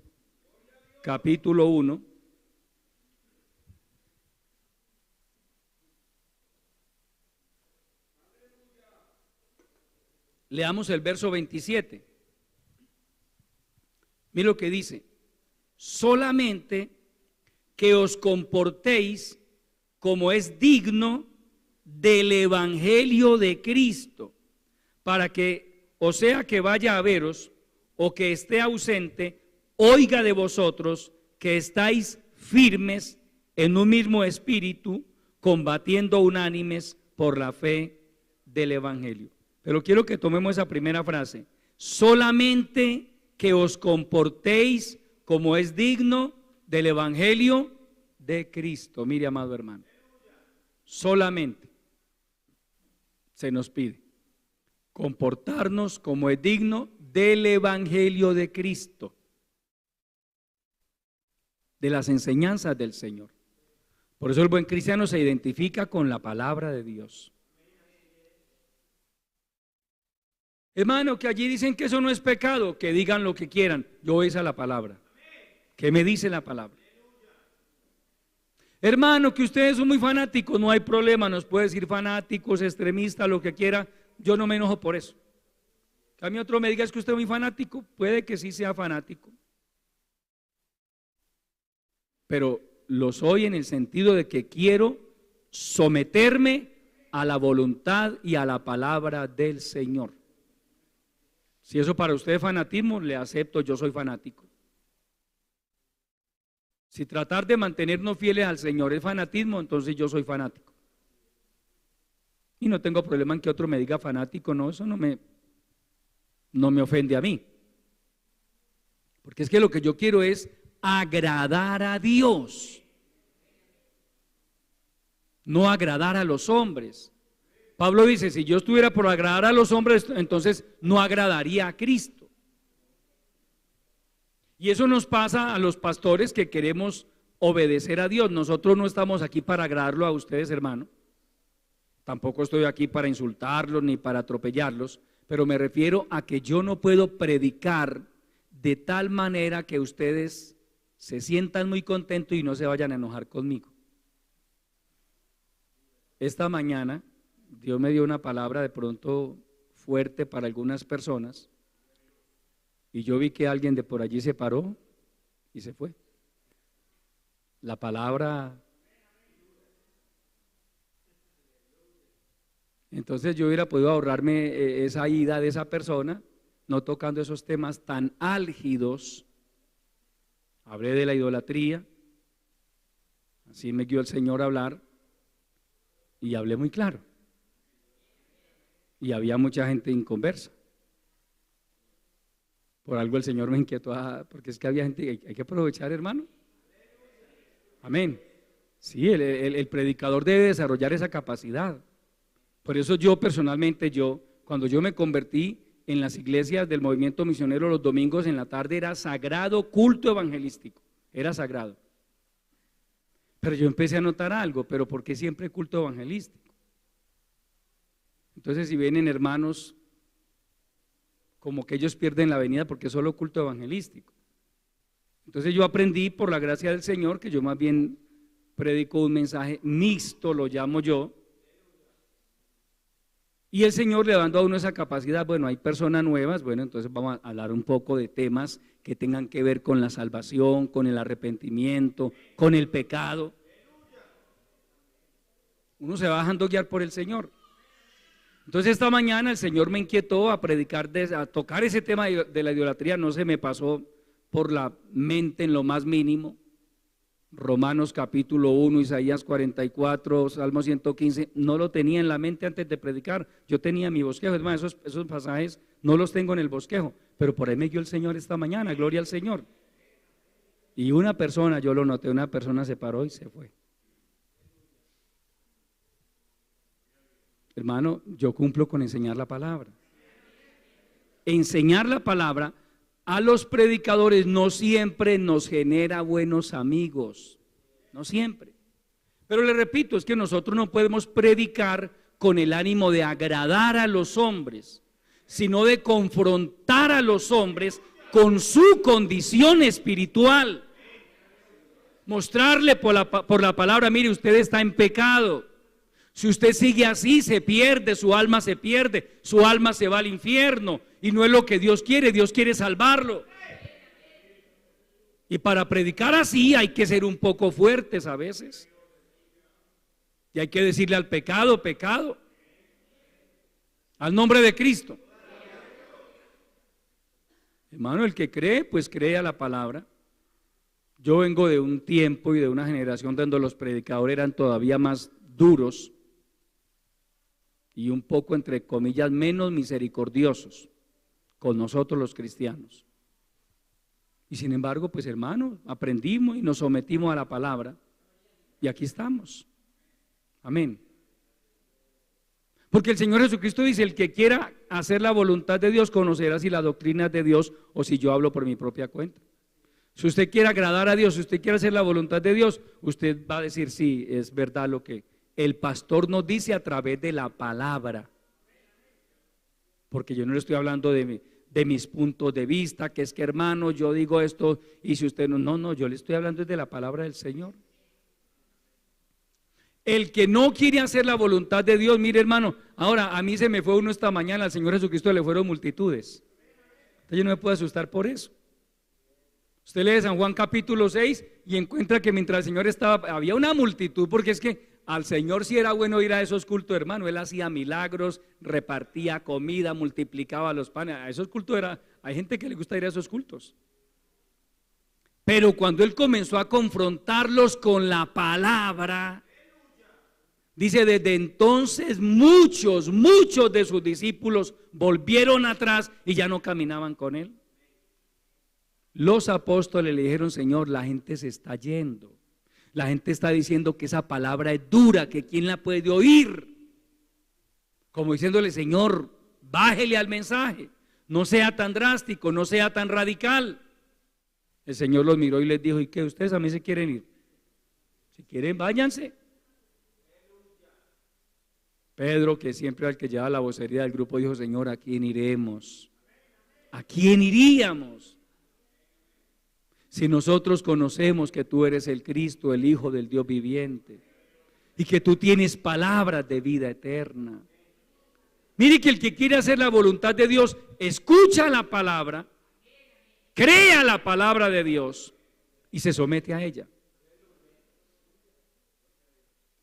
capítulo 1. Leamos el verso 27. Mira lo que dice: solamente que os comportéis como es digno del Evangelio de Cristo, para que, o sea que vaya a veros o que esté ausente, oiga de vosotros que estáis firmes en un mismo espíritu, combatiendo unánimes por la fe del Evangelio. Pero quiero que tomemos esa primera frase: solamente que os comportéis como es digno del Evangelio de Cristo. Mire, amado hermano, solamente se nos pide comportarnos como es digno del Evangelio de Cristo, de las enseñanzas del Señor. Por eso el buen cristiano se identifica con la palabra de Dios. Hermano, que allí dicen que eso no es pecado, que digan lo que quieran, yo voy a la palabra. ¿Qué me dice la palabra? Hermano, que ustedes son muy fanáticos, no hay problema, nos puede decir fanáticos, extremistas, lo que quiera, yo no me enojo por eso. Que a mí otro me diga es que usted es muy fanático, puede que sí sea fanático, pero lo soy en el sentido de que quiero someterme a la voluntad y a la palabra del Señor. Si eso para usted es fanatismo, le acepto, yo soy fanático. Si tratar de mantenernos fieles al Señor es fanatismo, entonces yo soy fanático. Y no tengo problema en que otro me diga fanático, no, eso no me ofende a mí. Porque es que lo que yo quiero es agradar a Dios, no agradar a los hombres. Pablo dice, si yo estuviera por agradar a los hombres, entonces no agradaría a Cristo. Y eso nos pasa a los pastores que queremos obedecer a Dios. Nosotros no estamos aquí para agradarlo a ustedes, hermano. Tampoco estoy aquí para insultarlos ni para atropellarlos, pero me refiero a que yo no puedo predicar de tal manera que ustedes se sientan muy contentos y no se vayan a enojar conmigo. esta mañana Dios me dio una palabra de pronto fuerte para algunas personas y yo vi que alguien de por allí se paró y se fue. La palabra. Entonces yo hubiera podido ahorrarme esa ida de esa persona, no tocando esos temas tan álgidos. Hablé de la idolatría, así me guió el Señor a hablar y hablé muy claro. Y había mucha gente inconversa. Por algo el Señor me inquietó, porque es que había gente, hay que aprovechar, hermano. Amén. Sí, el predicador debe desarrollar esa capacidad. Por eso yo personalmente, cuando yo me convertí en las iglesias del movimiento misionero los domingos en la tarde, era sagrado culto evangelístico, era sagrado. Pero yo empecé a notar algo, pero ¿por qué siempre culto evangelístico? Entonces si vienen hermanos, como que ellos pierden la venida porque es solo culto evangelístico. Entonces yo aprendí por la gracia del Señor que yo más bien predico un mensaje mixto, lo llamo yo. Y el Señor le dando a uno esa capacidad, bueno, hay personas nuevas, bueno, entonces vamos a hablar un poco de temas que tengan que ver con la salvación, con el arrepentimiento, con el pecado. Uno se va dejando guiar por el Señor. Entonces esta mañana el Señor me inquietó a predicar, a tocar ese tema de la idolatría, no se me pasó por la mente en lo más mínimo. Romanos capítulo 1, Isaías 44, Salmo 115, no lo tenía en la mente antes de predicar, yo tenía mi bosquejo, es más, esos pasajes no los tengo en el bosquejo, pero por ahí me guió el Señor esta mañana, gloria al Señor. Y una persona, yo lo noté, una persona se paró y se fue. Hermano, yo cumplo con enseñar la palabra. Enseñar la palabra a los predicadores no siempre nos genera buenos amigos, no siempre. Pero le repito, es que nosotros no podemos predicar con el ánimo de agradar a los hombres, sino de confrontar a los hombres con su condición espiritual. Mostrarle por la palabra, mire, usted está en pecado. Si usted sigue así, se pierde, su alma se pierde, su alma se va al infierno. Y no es lo que Dios quiere salvarlo. Y para predicar así hay que ser un poco fuertes a veces. Y hay que decirle al pecado, pecado. Al nombre de Cristo. Hermano, el que cree, pues cree a la palabra. Yo vengo de un tiempo y de una generación donde los predicadores eran todavía más duros y un poco, entre comillas, menos misericordiosos con nosotros los cristianos. Y sin embargo, pues hermano, aprendimos y nos sometimos a la palabra y aquí estamos. Amén. Porque el Señor Jesucristo dice, el que quiera hacer la voluntad de Dios conocerá si la doctrina es de Dios o si yo hablo por mi propia cuenta. Si usted quiere agradar a Dios, si usted quiere hacer la voluntad de Dios, usted va a decir, sí, es verdad lo que el pastor nos dice a través de la palabra. Porque yo no le estoy hablando de mis puntos de vista, que es que hermano, yo digo esto y si usted no, yo le estoy hablando de la palabra del Señor. El que no quiere hacer la voluntad de Dios, mire hermano, ahora a mí se me fue uno esta mañana, al Señor Jesucristo le fueron multitudes. Entonces yo no me puedo asustar por eso. Usted lee San Juan capítulo 6 y encuentra que mientras el Señor estaba, había una multitud, porque es que al Señor sí era bueno ir a esos cultos, hermano. Él hacía milagros, repartía comida, multiplicaba los panes. A esos cultos hay gente que le gusta ir a esos cultos. Pero cuando Él comenzó a confrontarlos con la palabra, dice, desde entonces muchos de sus discípulos volvieron atrás y ya no caminaban con Él. Los apóstoles le dijeron, Señor, la gente se está yendo. La gente está diciendo que esa palabra es dura, que quién la puede oír. Como diciéndole, Señor, bájele al mensaje, no sea tan drástico, no sea tan radical. El Señor los miró y les dijo, ¿y qué? ¿Ustedes a mí se quieren ir? Si quieren, váyanse. Pedro, que siempre era el que llevaba la vocería del grupo, dijo, Señor, ¿a quién iremos? ¿A quién iríamos? Si nosotros conocemos que tú eres el Cristo, el Hijo del Dios viviente, y que tú tienes palabras de vida eterna. Mire que el que quiere hacer la voluntad de Dios, escucha la palabra, crea la palabra de Dios y se somete a ella.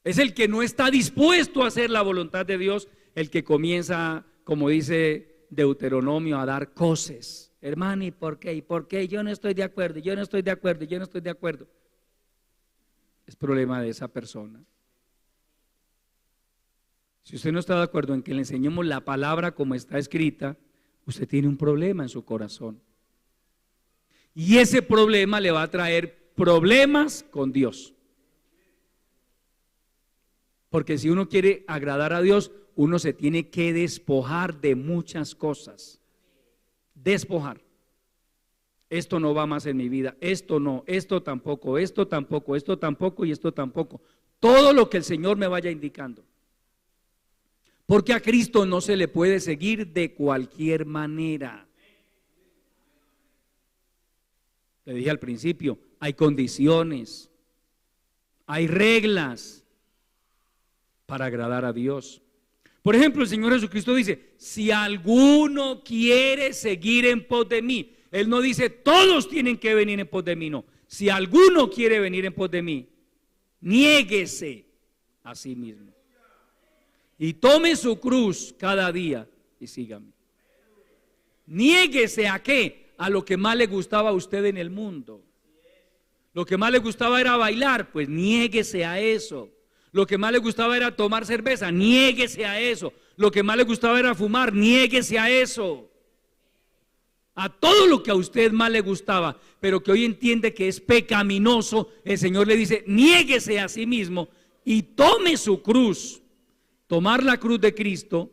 Es el que no está dispuesto a hacer la voluntad de Dios, el que comienza, como dice Deuteronomio, a dar cosas. Hermano, ¿y por qué? ¿Y por qué? Yo no estoy de acuerdo, yo no estoy de acuerdo, yo no estoy de acuerdo. Es problema de esa persona. Si usted no está de acuerdo en que le enseñemos la palabra como está escrita, usted tiene un problema en su corazón. Y ese problema le va a traer problemas con Dios. Porque si uno quiere agradar a Dios, uno se tiene que despojar de muchas cosas. Despojar. Esto no va más en mi vida, esto no, esto tampoco, esto tampoco, esto tampoco y esto tampoco. Todo lo que el Señor me vaya indicando. Porque a Cristo no se le puede seguir de cualquier manera. Le dije al principio, hay condiciones, hay reglas para agradar a Dios. Por ejemplo, el Señor Jesucristo dice, si alguno quiere seguir en pos de mí, Él no dice, todos tienen que venir en pos de mí, no. Si alguno quiere venir en pos de mí, niéguese a sí mismo. Y tome su cruz cada día y sígame. Niéguese a qué, a lo que más le gustaba a usted en el mundo. Lo que más le gustaba era bailar, pues niéguese a eso. Lo que más le gustaba era tomar cerveza, niéguese a eso. Lo que más le gustaba era fumar, niéguese a eso. A todo lo que a usted más le gustaba, pero que hoy entiende que es pecaminoso, el Señor le dice, niéguese a sí mismo y tome su cruz. Tomar la cruz de Cristo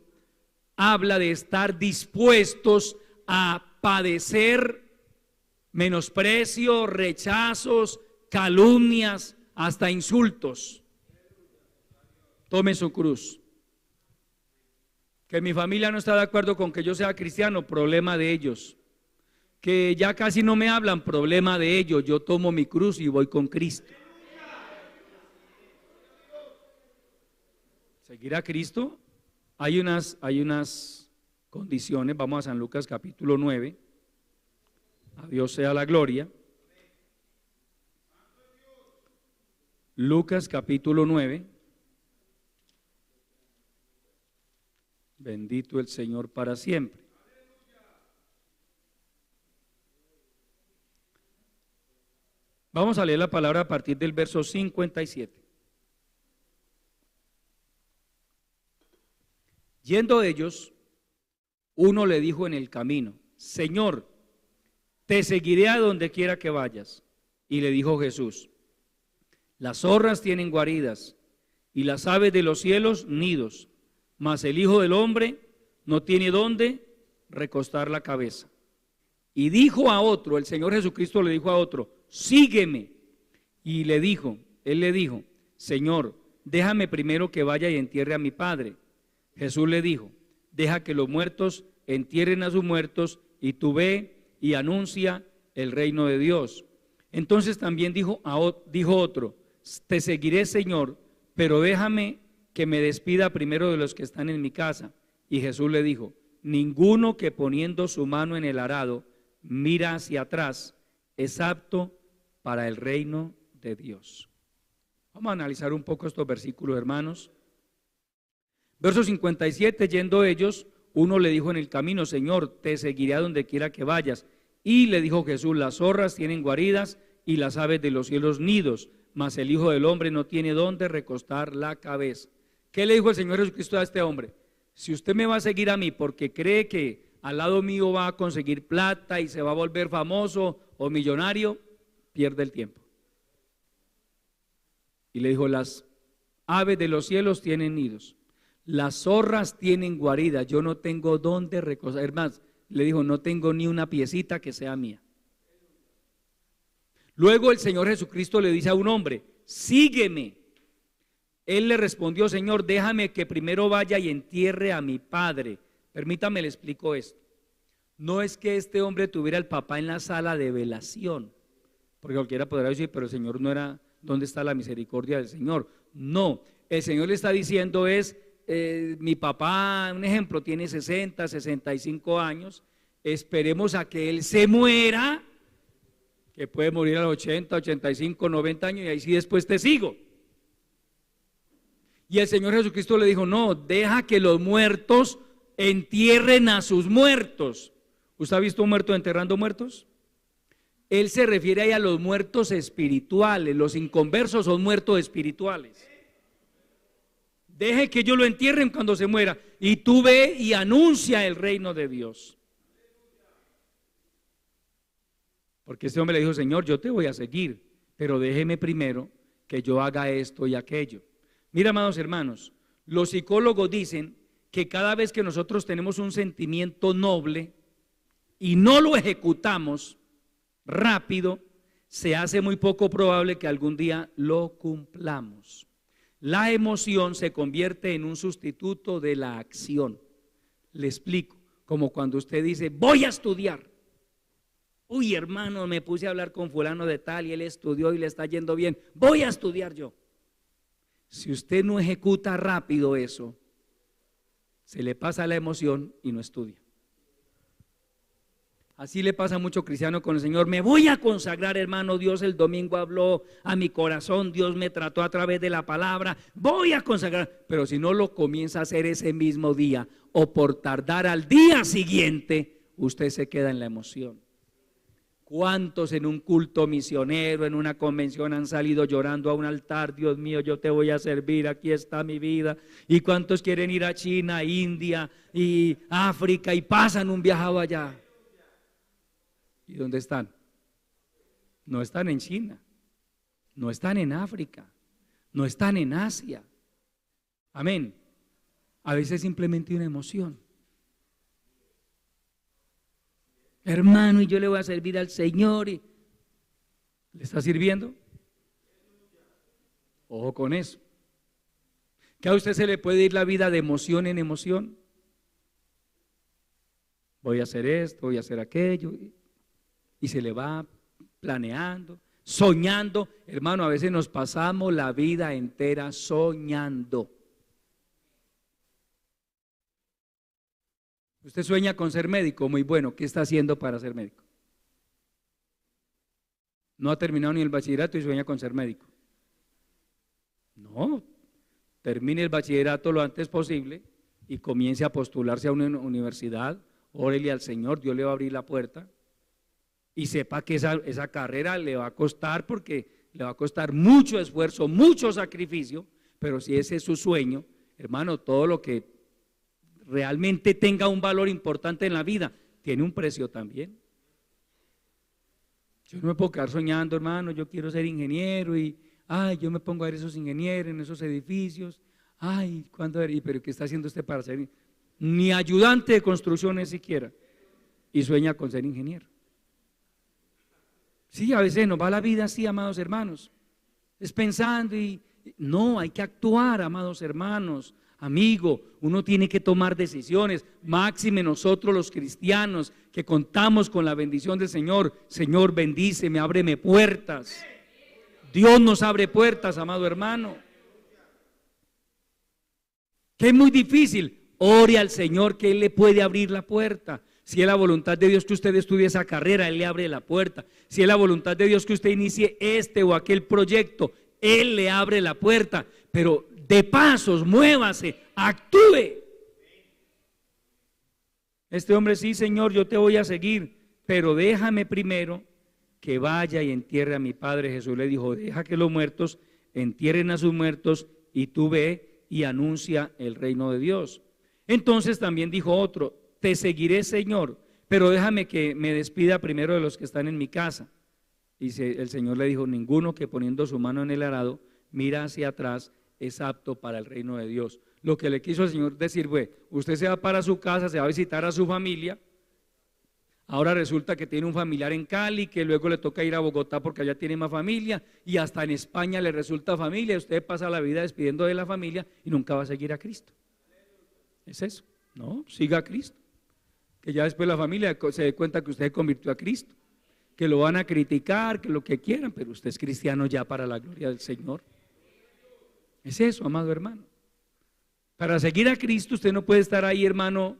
habla de estar dispuestos a padecer menosprecio, rechazos, calumnias, hasta insultos. Tome su cruz. Que mi familia no está de acuerdo con que yo sea cristiano, problema de ellos. Que ya casi no me hablan, problema de ellos. Yo tomo mi cruz y voy con Cristo. Seguir a Cristo, hay unas condiciones. Vamos a San Lucas capítulo 9. A Dios sea la gloria. Lucas capítulo 9. Bendito el Señor para siempre. Vamos a leer la palabra a partir del verso 57. Yendo ellos, uno le dijo en el camino, Señor, te seguiré a donde quiera que vayas. Y le dijo Jesús, las zorras tienen guaridas y las aves de los cielos nidos, mas el Hijo del Hombre no tiene dónde recostar la cabeza. Y dijo a otro, el Señor Jesucristo le dijo a otro, sígueme. Y él le dijo, Señor, déjame primero que vaya y entierre a mi Padre. Jesús le dijo, deja que los muertos entierren a sus muertos y tú ve y anuncia el reino de Dios. Entonces también dijo otro, te seguiré, Señor, pero déjame que me despida primero de los que están en mi casa. Y Jesús le dijo, ninguno que poniendo su mano en el arado mira hacia atrás es apto para el reino de Dios. Vamos a analizar un poco estos versículos, hermanos. Verso 57, yendo ellos, uno le dijo en el camino, Señor, te seguiré a donde quiera que vayas. Y le dijo Jesús, las zorras tienen guaridas y las aves de los cielos nidos, mas el Hijo del Hombre no tiene dónde recostar la cabeza. ¿Qué le dijo el Señor Jesucristo a este hombre? Si usted me va a seguir a mí porque cree que al lado mío va a conseguir plata y se va a volver famoso o millonario, pierde el tiempo. Y le dijo, las aves de los cielos tienen nidos. Las zorras tienen guarida, yo no tengo dónde recostar. Es más, le dijo, no tengo ni una piecita que sea mía. Luego el Señor Jesucristo le dice a un hombre, sígueme. Él le respondió, Señor, déjame que primero vaya y entierre a mi padre. Permítame, le explico esto. No es que este hombre tuviera el papá en la sala de velación, porque cualquiera podrá decir, pero el Señor no era, ¿dónde está la misericordia del Señor? No, el Señor le está diciendo es, mi papá, un ejemplo, tiene 60, 65 años, esperemos a que él se muera, que puede morir a los 80, 85, 90 años, y ahí sí después te sigo. Y el Señor Jesucristo le dijo, no, deja que los muertos entierren a sus muertos. ¿Usted ha visto un muerto enterrando muertos? Él se refiere ahí a los muertos espirituales, los inconversos son muertos espirituales. Deje que ellos lo entierren cuando se muera, y tú ve y anuncia el reino de Dios. Porque este hombre le dijo, Señor, yo te voy a seguir, pero déjeme primero que yo haga esto y aquello. Mira, amados hermanos, los psicólogos dicen que cada vez que nosotros tenemos un sentimiento noble y no lo ejecutamos rápido, se hace muy poco probable que algún día lo cumplamos. La emoción se convierte en un sustituto de la acción. Le explico, como cuando usted dice, voy a estudiar. Uy, hermano, me puse a hablar con fulano de tal y él estudió y le está yendo bien, voy a estudiar yo. Si usted no ejecuta rápido eso, se le pasa la emoción y no estudia. Así le pasa a muchos cristianos con el Señor. Me voy a consagrar, hermano, Dios el domingo habló a mi corazón, Dios me trató a través de la palabra, voy a consagrar. Pero si no lo comienza a hacer ese mismo día o por tardar al día siguiente, usted se queda en la emoción. ¿Cuántos en un culto misionero, en una convención han salido llorando a un altar? Dios mío, yo te voy a servir, aquí está mi vida. ¿Y cuántos quieren ir a China, India y África y pasan un viajado allá? ¿Y dónde están? No están en China, no están en África, no están en Asia. Amén. A veces simplemente una emoción. Hermano, y yo le voy a servir al Señor. ¿Le está sirviendo? Ojo con eso. ¿Que a usted se le puede ir la vida de emoción en emoción? Voy a hacer esto, voy a hacer aquello. Y se le va planeando, soñando. Hermano, a veces nos pasamos la vida entera soñando. Usted sueña con ser médico, muy bueno. ¿Qué está haciendo para ser médico? No ha terminado ni el bachillerato y sueña con ser médico. No, termine el bachillerato lo antes posible y comience a postularse a una universidad. Órele al Señor, Dios le va a abrir la puerta. Y sepa que esa carrera le va a costar, porque le va a costar mucho esfuerzo, mucho sacrificio, pero si ese es su sueño, hermano, todo lo que realmente tenga un valor importante en la vida, tiene un precio también. Yo no me puedo quedar soñando, hermano, yo quiero ser ingeniero y, ay, yo me pongo a ver esos ingenieros en esos edificios, ay, ¿cuándo? Pero ¿qué está haciendo usted para ser? Ni ayudante de construcción ni siquiera, y sueña con ser ingeniero. Sí, a veces nos va la vida así, amados hermanos, es pensando y no, hay que actuar, amados hermanos. Amigo, uno tiene que tomar decisiones, máxime nosotros los cristianos que contamos con la bendición del Señor. Señor, bendíceme, ábreme puertas. Dios nos abre puertas, amado hermano. Que es muy difícil, ore al Señor que Él le puede abrir la puerta. Si es la voluntad de Dios que usted estudie esa carrera, Él le abre la puerta. Si es la voluntad de Dios que usted inicie este o aquel proyecto, Él le abre la puerta. Pero de pasos, muévase, actúe. Este hombre, sí, Señor, yo te voy a seguir, pero déjame primero que vaya y entierre a mi padre. Jesús le dijo, deja que los muertos entierren a sus muertos y tú ve y anuncia el reino de Dios. Entonces también dijo otro, te seguiré, Señor, pero déjame que me despida primero de los que están en mi casa. Y el Señor le dijo, ninguno que poniendo su mano en el arado mira hacia atrás es apto para el reino de Dios. Lo que le quiso el Señor decir fue, usted se va para su casa, se va a visitar a su familia, ahora resulta que tiene un familiar en Cali, que luego le toca ir a Bogotá porque allá tiene más familia, y hasta en España le resulta familia, usted pasa la vida despidiendo de la familia y nunca va a seguir a Cristo. ¿Es eso? No, siga a Cristo, que ya después la familia se dé cuenta que usted se convirtió a Cristo, que lo van a criticar, que lo que quieran, pero usted es cristiano ya para la gloria del Señor. Es eso, amado hermano. Para seguir a Cristo usted no puede estar ahí, hermano,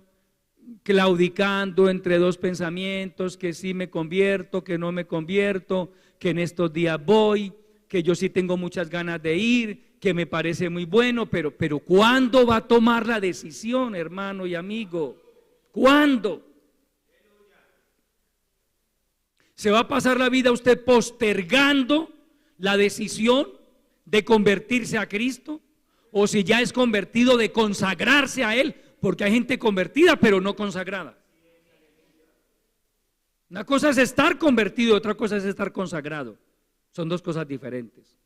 claudicando entre dos pensamientos, que sí me convierto, que no me convierto, que en estos días voy, que yo sí tengo muchas ganas de ir, que me parece muy bueno, pero ¿cuándo va a tomar la decisión, hermano y amigo? ¿Cuándo? ¿Se va a pasar la vida usted postergando la decisión de convertirse a Cristo? O si ya es convertido, de consagrarse a Él, porque hay gente convertida pero no consagrada. Una cosa es estar convertido, otra cosa es estar consagrado. Son dos cosas diferentes.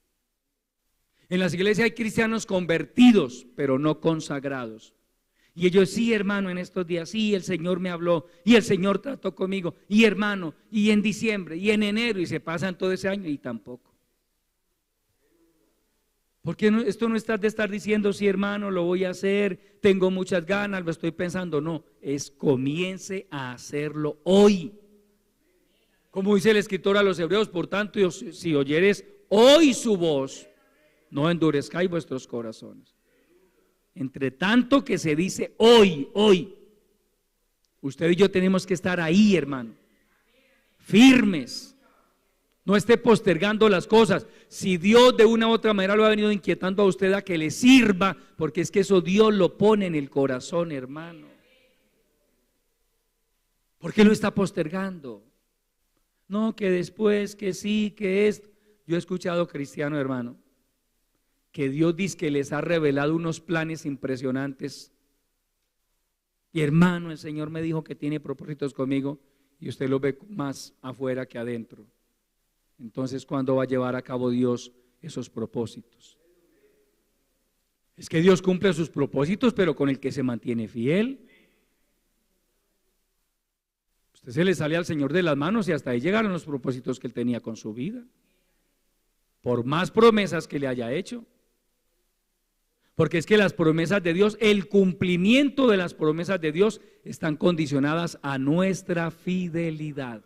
En las iglesias hay cristianos convertidos pero no consagrados. Y ellos, sí, hermano, en estos días, sí, el Señor me habló, y el Señor trató conmigo, y hermano, y en diciembre, y en enero, y se pasan todo ese año, y tampoco. Porque esto no está de estar diciendo, sí, hermano, lo voy a hacer, tengo muchas ganas, lo estoy pensando. No, es comience a hacerlo hoy. Como dice el escritor a los hebreos, por tanto, si oyeres hoy su voz, no endurezcáis vuestros corazones. Entre tanto que se dice hoy, usted y yo tenemos que estar ahí, hermano, firmes. No esté postergando las cosas. Si Dios de una u otra manera lo ha venido inquietando a usted a que le sirva, porque es que eso Dios lo pone en el corazón, hermano. ¿Por qué lo está postergando? No, que después, que sí, que esto. Yo he escuchado cristiano, hermano, que Dios dice que les ha revelado unos planes impresionantes. Y hermano, el Señor me dijo que tiene propósitos conmigo, y usted lo ve más afuera que adentro. Entonces, ¿cuándo va a llevar a cabo Dios esos propósitos? Es que Dios cumple sus propósitos, pero con el que se mantiene fiel. Usted se le sale al Señor de las manos y hasta ahí llegaron los propósitos que Él tenía con su vida. Por más promesas que le haya hecho. Porque es que las promesas de Dios, el cumplimiento de las promesas de Dios están condicionadas a nuestra fidelidad.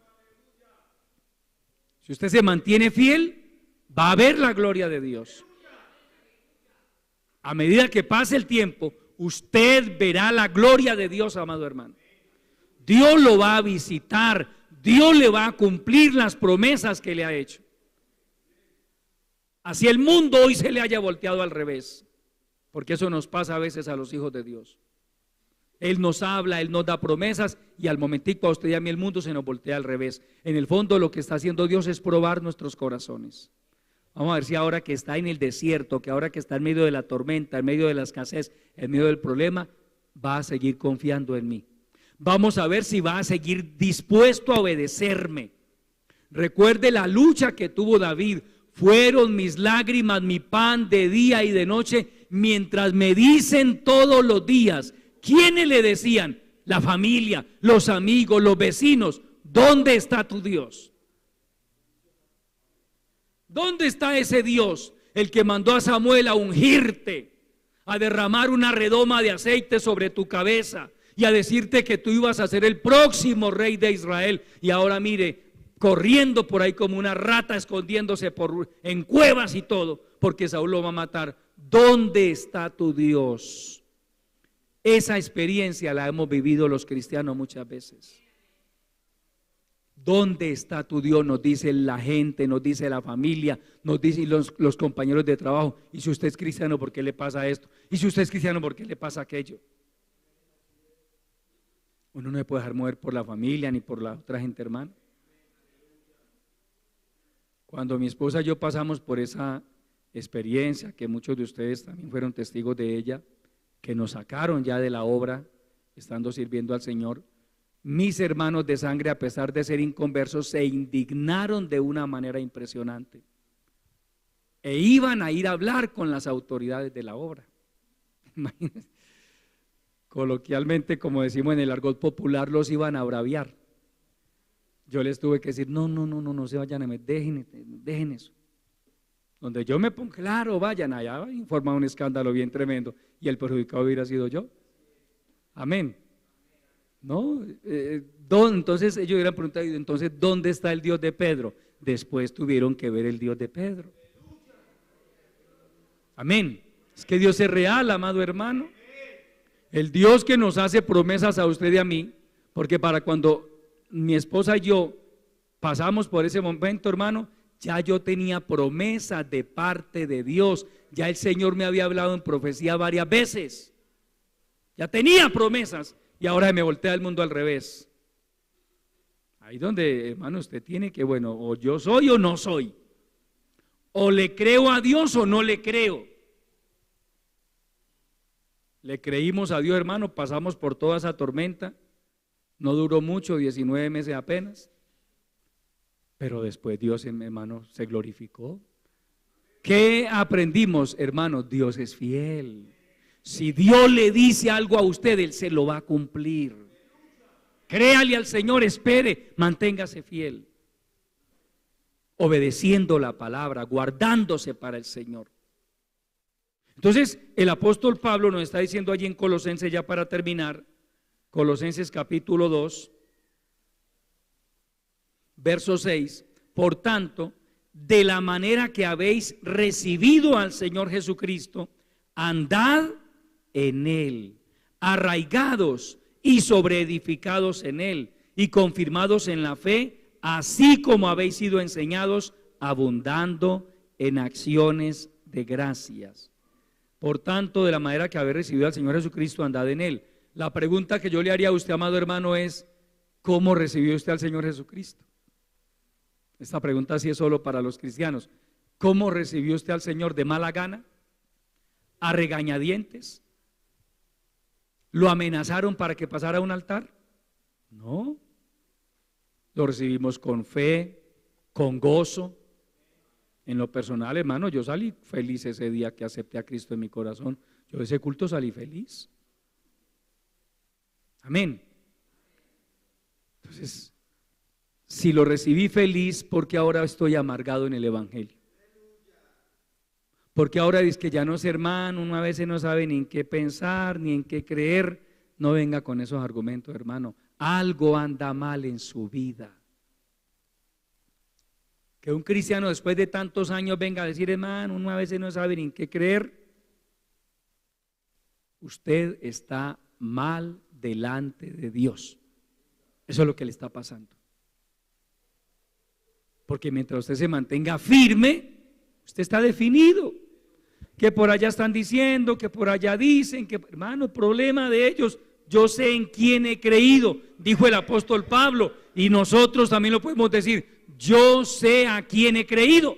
Si usted se mantiene fiel, va a ver la gloria de Dios. A medida que pase el tiempo, usted verá la gloria de Dios, amado hermano. Dios lo va a visitar, Dios le va a cumplir las promesas que le ha hecho. Así el mundo hoy se le haya volteado al revés, porque eso nos pasa a veces a los hijos de Dios. Él nos habla, Él nos da promesas y al momentico a usted y a mí el mundo se nos voltea al revés. En el fondo lo que está haciendo Dios es probar nuestros corazones. Vamos a ver si ahora que está en el desierto, que ahora que está en medio de la tormenta, en medio de la escasez, en medio del problema, va a seguir confiando en mí. Vamos a ver si va a seguir dispuesto a obedecerme. Recuerde la lucha que tuvo David. Fueron mis lágrimas mi pan de día y de noche, mientras me dicen todos los días. ¿Quiénes le decían? La familia, los amigos, los vecinos. ¿Dónde está tu Dios? ¿Dónde está ese Dios? El que mandó a Samuel a ungirte, a derramar una redoma de aceite sobre tu cabeza y a decirte que tú ibas a ser el próximo rey de Israel. Y ahora mire, corriendo por ahí como una rata, escondiéndose en cuevas y todo, porque Saúl lo va a matar. ¿Dónde está tu Dios? Esa experiencia la hemos vivido los cristianos muchas veces. ¿Dónde está tu Dios? Nos dice la gente, nos dice la familia, nos dicen los compañeros de trabajo. Y si usted es cristiano, ¿por qué le pasa esto? Y si usted es cristiano, ¿por qué le pasa aquello? Uno no se puede dejar mover por la familia ni por la otra gente, hermano. Cuando mi esposa y yo pasamos por esa experiencia, que muchos de ustedes también fueron testigos de ella, que nos sacaron ya de la obra, estando sirviendo al Señor, mis hermanos de sangre, a pesar de ser inconversos, se indignaron de una manera impresionante e iban a ir a hablar con las autoridades de la obra. Imagínense, coloquialmente, como decimos en el argot popular, los iban a braviar. Yo les tuve que decir, no se vayan a meter, dejen eso. Donde yo me pongo, claro, vayan allá, informa un escándalo bien tremendo y el perjudicado hubiera sido yo. Amén. ¿No? Entonces ellos hubieran preguntado, entonces, ¿dónde está el Dios de Pedro? Después tuvieron que ver el Dios de Pedro. Amén. Es que Dios es real, amado hermano. El Dios que nos hace promesas a usted y a mí, porque para cuando mi esposa y yo pasamos por ese momento, hermano, ya yo tenía promesas de parte de Dios. Ya el Señor me había hablado en profecía varias veces. Ya tenía promesas y ahora me voltea el mundo al revés. Ahí donde, hermano, usted tiene que, bueno, o yo soy o no soy. O le creo a Dios o no le creo. Le creímos a Dios, hermano, pasamos por toda esa tormenta. No duró mucho, 19 meses apenas. Pero después Dios, hermano, se glorificó. ¿Qué aprendimos, hermano? Dios es fiel. Si Dios le dice algo a usted, Él se lo va a cumplir. Créale al Señor, espere, manténgase fiel. Obedeciendo la palabra, guardándose para el Señor. Entonces, el apóstol Pablo nos está diciendo allí en Colosenses, ya para terminar, Colosenses capítulo 2, verso 6, por tanto, de la manera que habéis recibido al Señor Jesucristo, andad en Él, arraigados y sobreedificados en Él, y confirmados en la fe, así como habéis sido enseñados, abundando en acciones de gracias. Por tanto, de la manera que habéis recibido al Señor Jesucristo, andad en Él. La pregunta que yo le haría a usted, amado hermano, es: ¿cómo recibió usted al Señor Jesucristo? Esta pregunta sí es solo para los cristianos. ¿Cómo recibió usted al Señor? ¿De mala gana? ¿A regañadientes? ¿Lo amenazaron para que pasara a un altar? No. Lo recibimos con fe, con gozo. En lo personal, hermano, yo salí feliz ese día que acepté a Cristo en mi corazón. Yo de ese culto salí feliz. Amén. Entonces, si lo recibí feliz, ¿por qué ahora estoy amargado en el Evangelio? Porque ahora dice que ya no es hermano, uno a veces no sabe ni en qué pensar, ni en qué creer. No venga con esos argumentos, hermano. Algo anda mal en su vida. Que un cristiano después de tantos años venga a decir: hermano, uno a veces no sabe ni en qué creer. Usted está mal delante de Dios. Eso es lo que le está pasando. Porque mientras usted se mantenga firme, usted está definido. Que por allá están diciendo, que por allá dicen, que, hermano, problema de ellos. Yo sé en quién he creído, dijo el apóstol Pablo, y nosotros también lo podemos decir. Yo sé a quién he creído.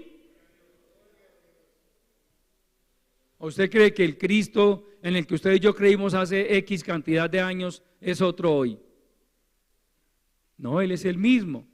¿O usted cree que el Cristo en el que usted y yo creímos hace X cantidad de años es otro hoy? No, Él es el mismo,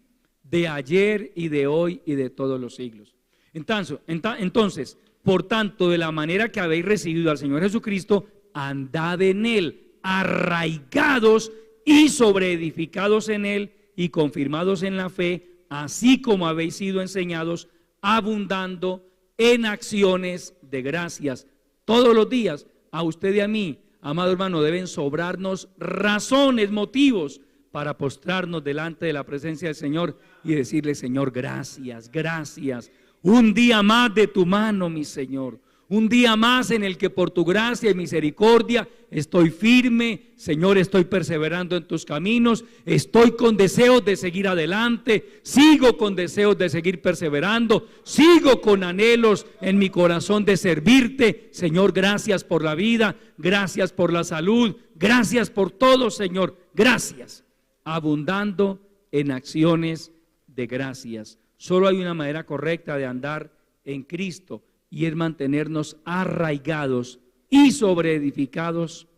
de ayer y de hoy y de todos los siglos. Entonces, por tanto, de la manera que habéis recibido al Señor Jesucristo, andad en Él, arraigados y sobreedificados en Él y confirmados en la fe, así como habéis sido enseñados, abundando en acciones de gracias. Todos los días, a usted y a mí, amado hermano, deben sobrarnos razones, motivos para postrarnos delante de la presencia del Señor y decirle: Señor, gracias, gracias. Un día más de tu mano, mi Señor. Un día más en el que por tu gracia y misericordia estoy firme, Señor, estoy perseverando en tus caminos, estoy con deseos de seguir adelante, sigo con deseos de seguir perseverando, sigo con anhelos en mi corazón de servirte. Señor, gracias por la vida, gracias por la salud, gracias por todo, Señor, gracias. Abundando en acciones de gracias. Solo hay una manera correcta de andar en Cristo, y es mantenernos arraigados y sobreedificados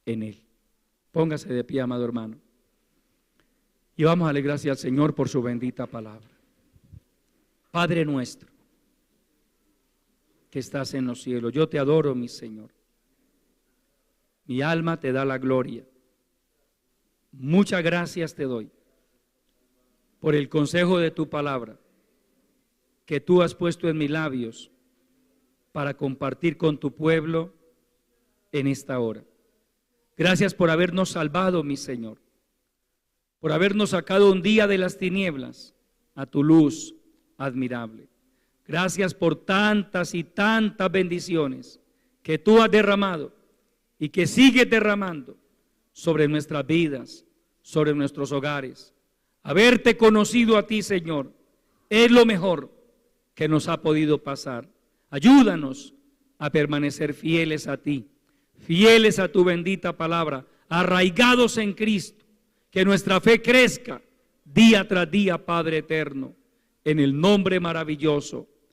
en Él. Póngase de pie, amado hermano, y vamos a darle gracias al Señor por su bendita palabra. Padre nuestro que estás en los cielos, yo te adoro, mi Señor. Mi alma te da la gloria. Muchas gracias te doy por el consejo de tu palabra que tú has puesto en mis labios para compartir con tu pueblo en esta hora. Gracias por habernos salvado, mi Señor, por habernos sacado un día de las tinieblas a tu luz admirable. Gracias por tantas y tantas bendiciones que tú has derramado y que sigues derramando sobre nuestras vidas, sobre nuestros hogares. Haberte conocido a ti, Señor, es lo mejor que nos ha podido pasar. Ayúdanos a permanecer fieles a ti, fieles a tu bendita palabra, arraigados en Cristo, que nuestra fe crezca día tras día, Padre eterno, en el nombre maravilloso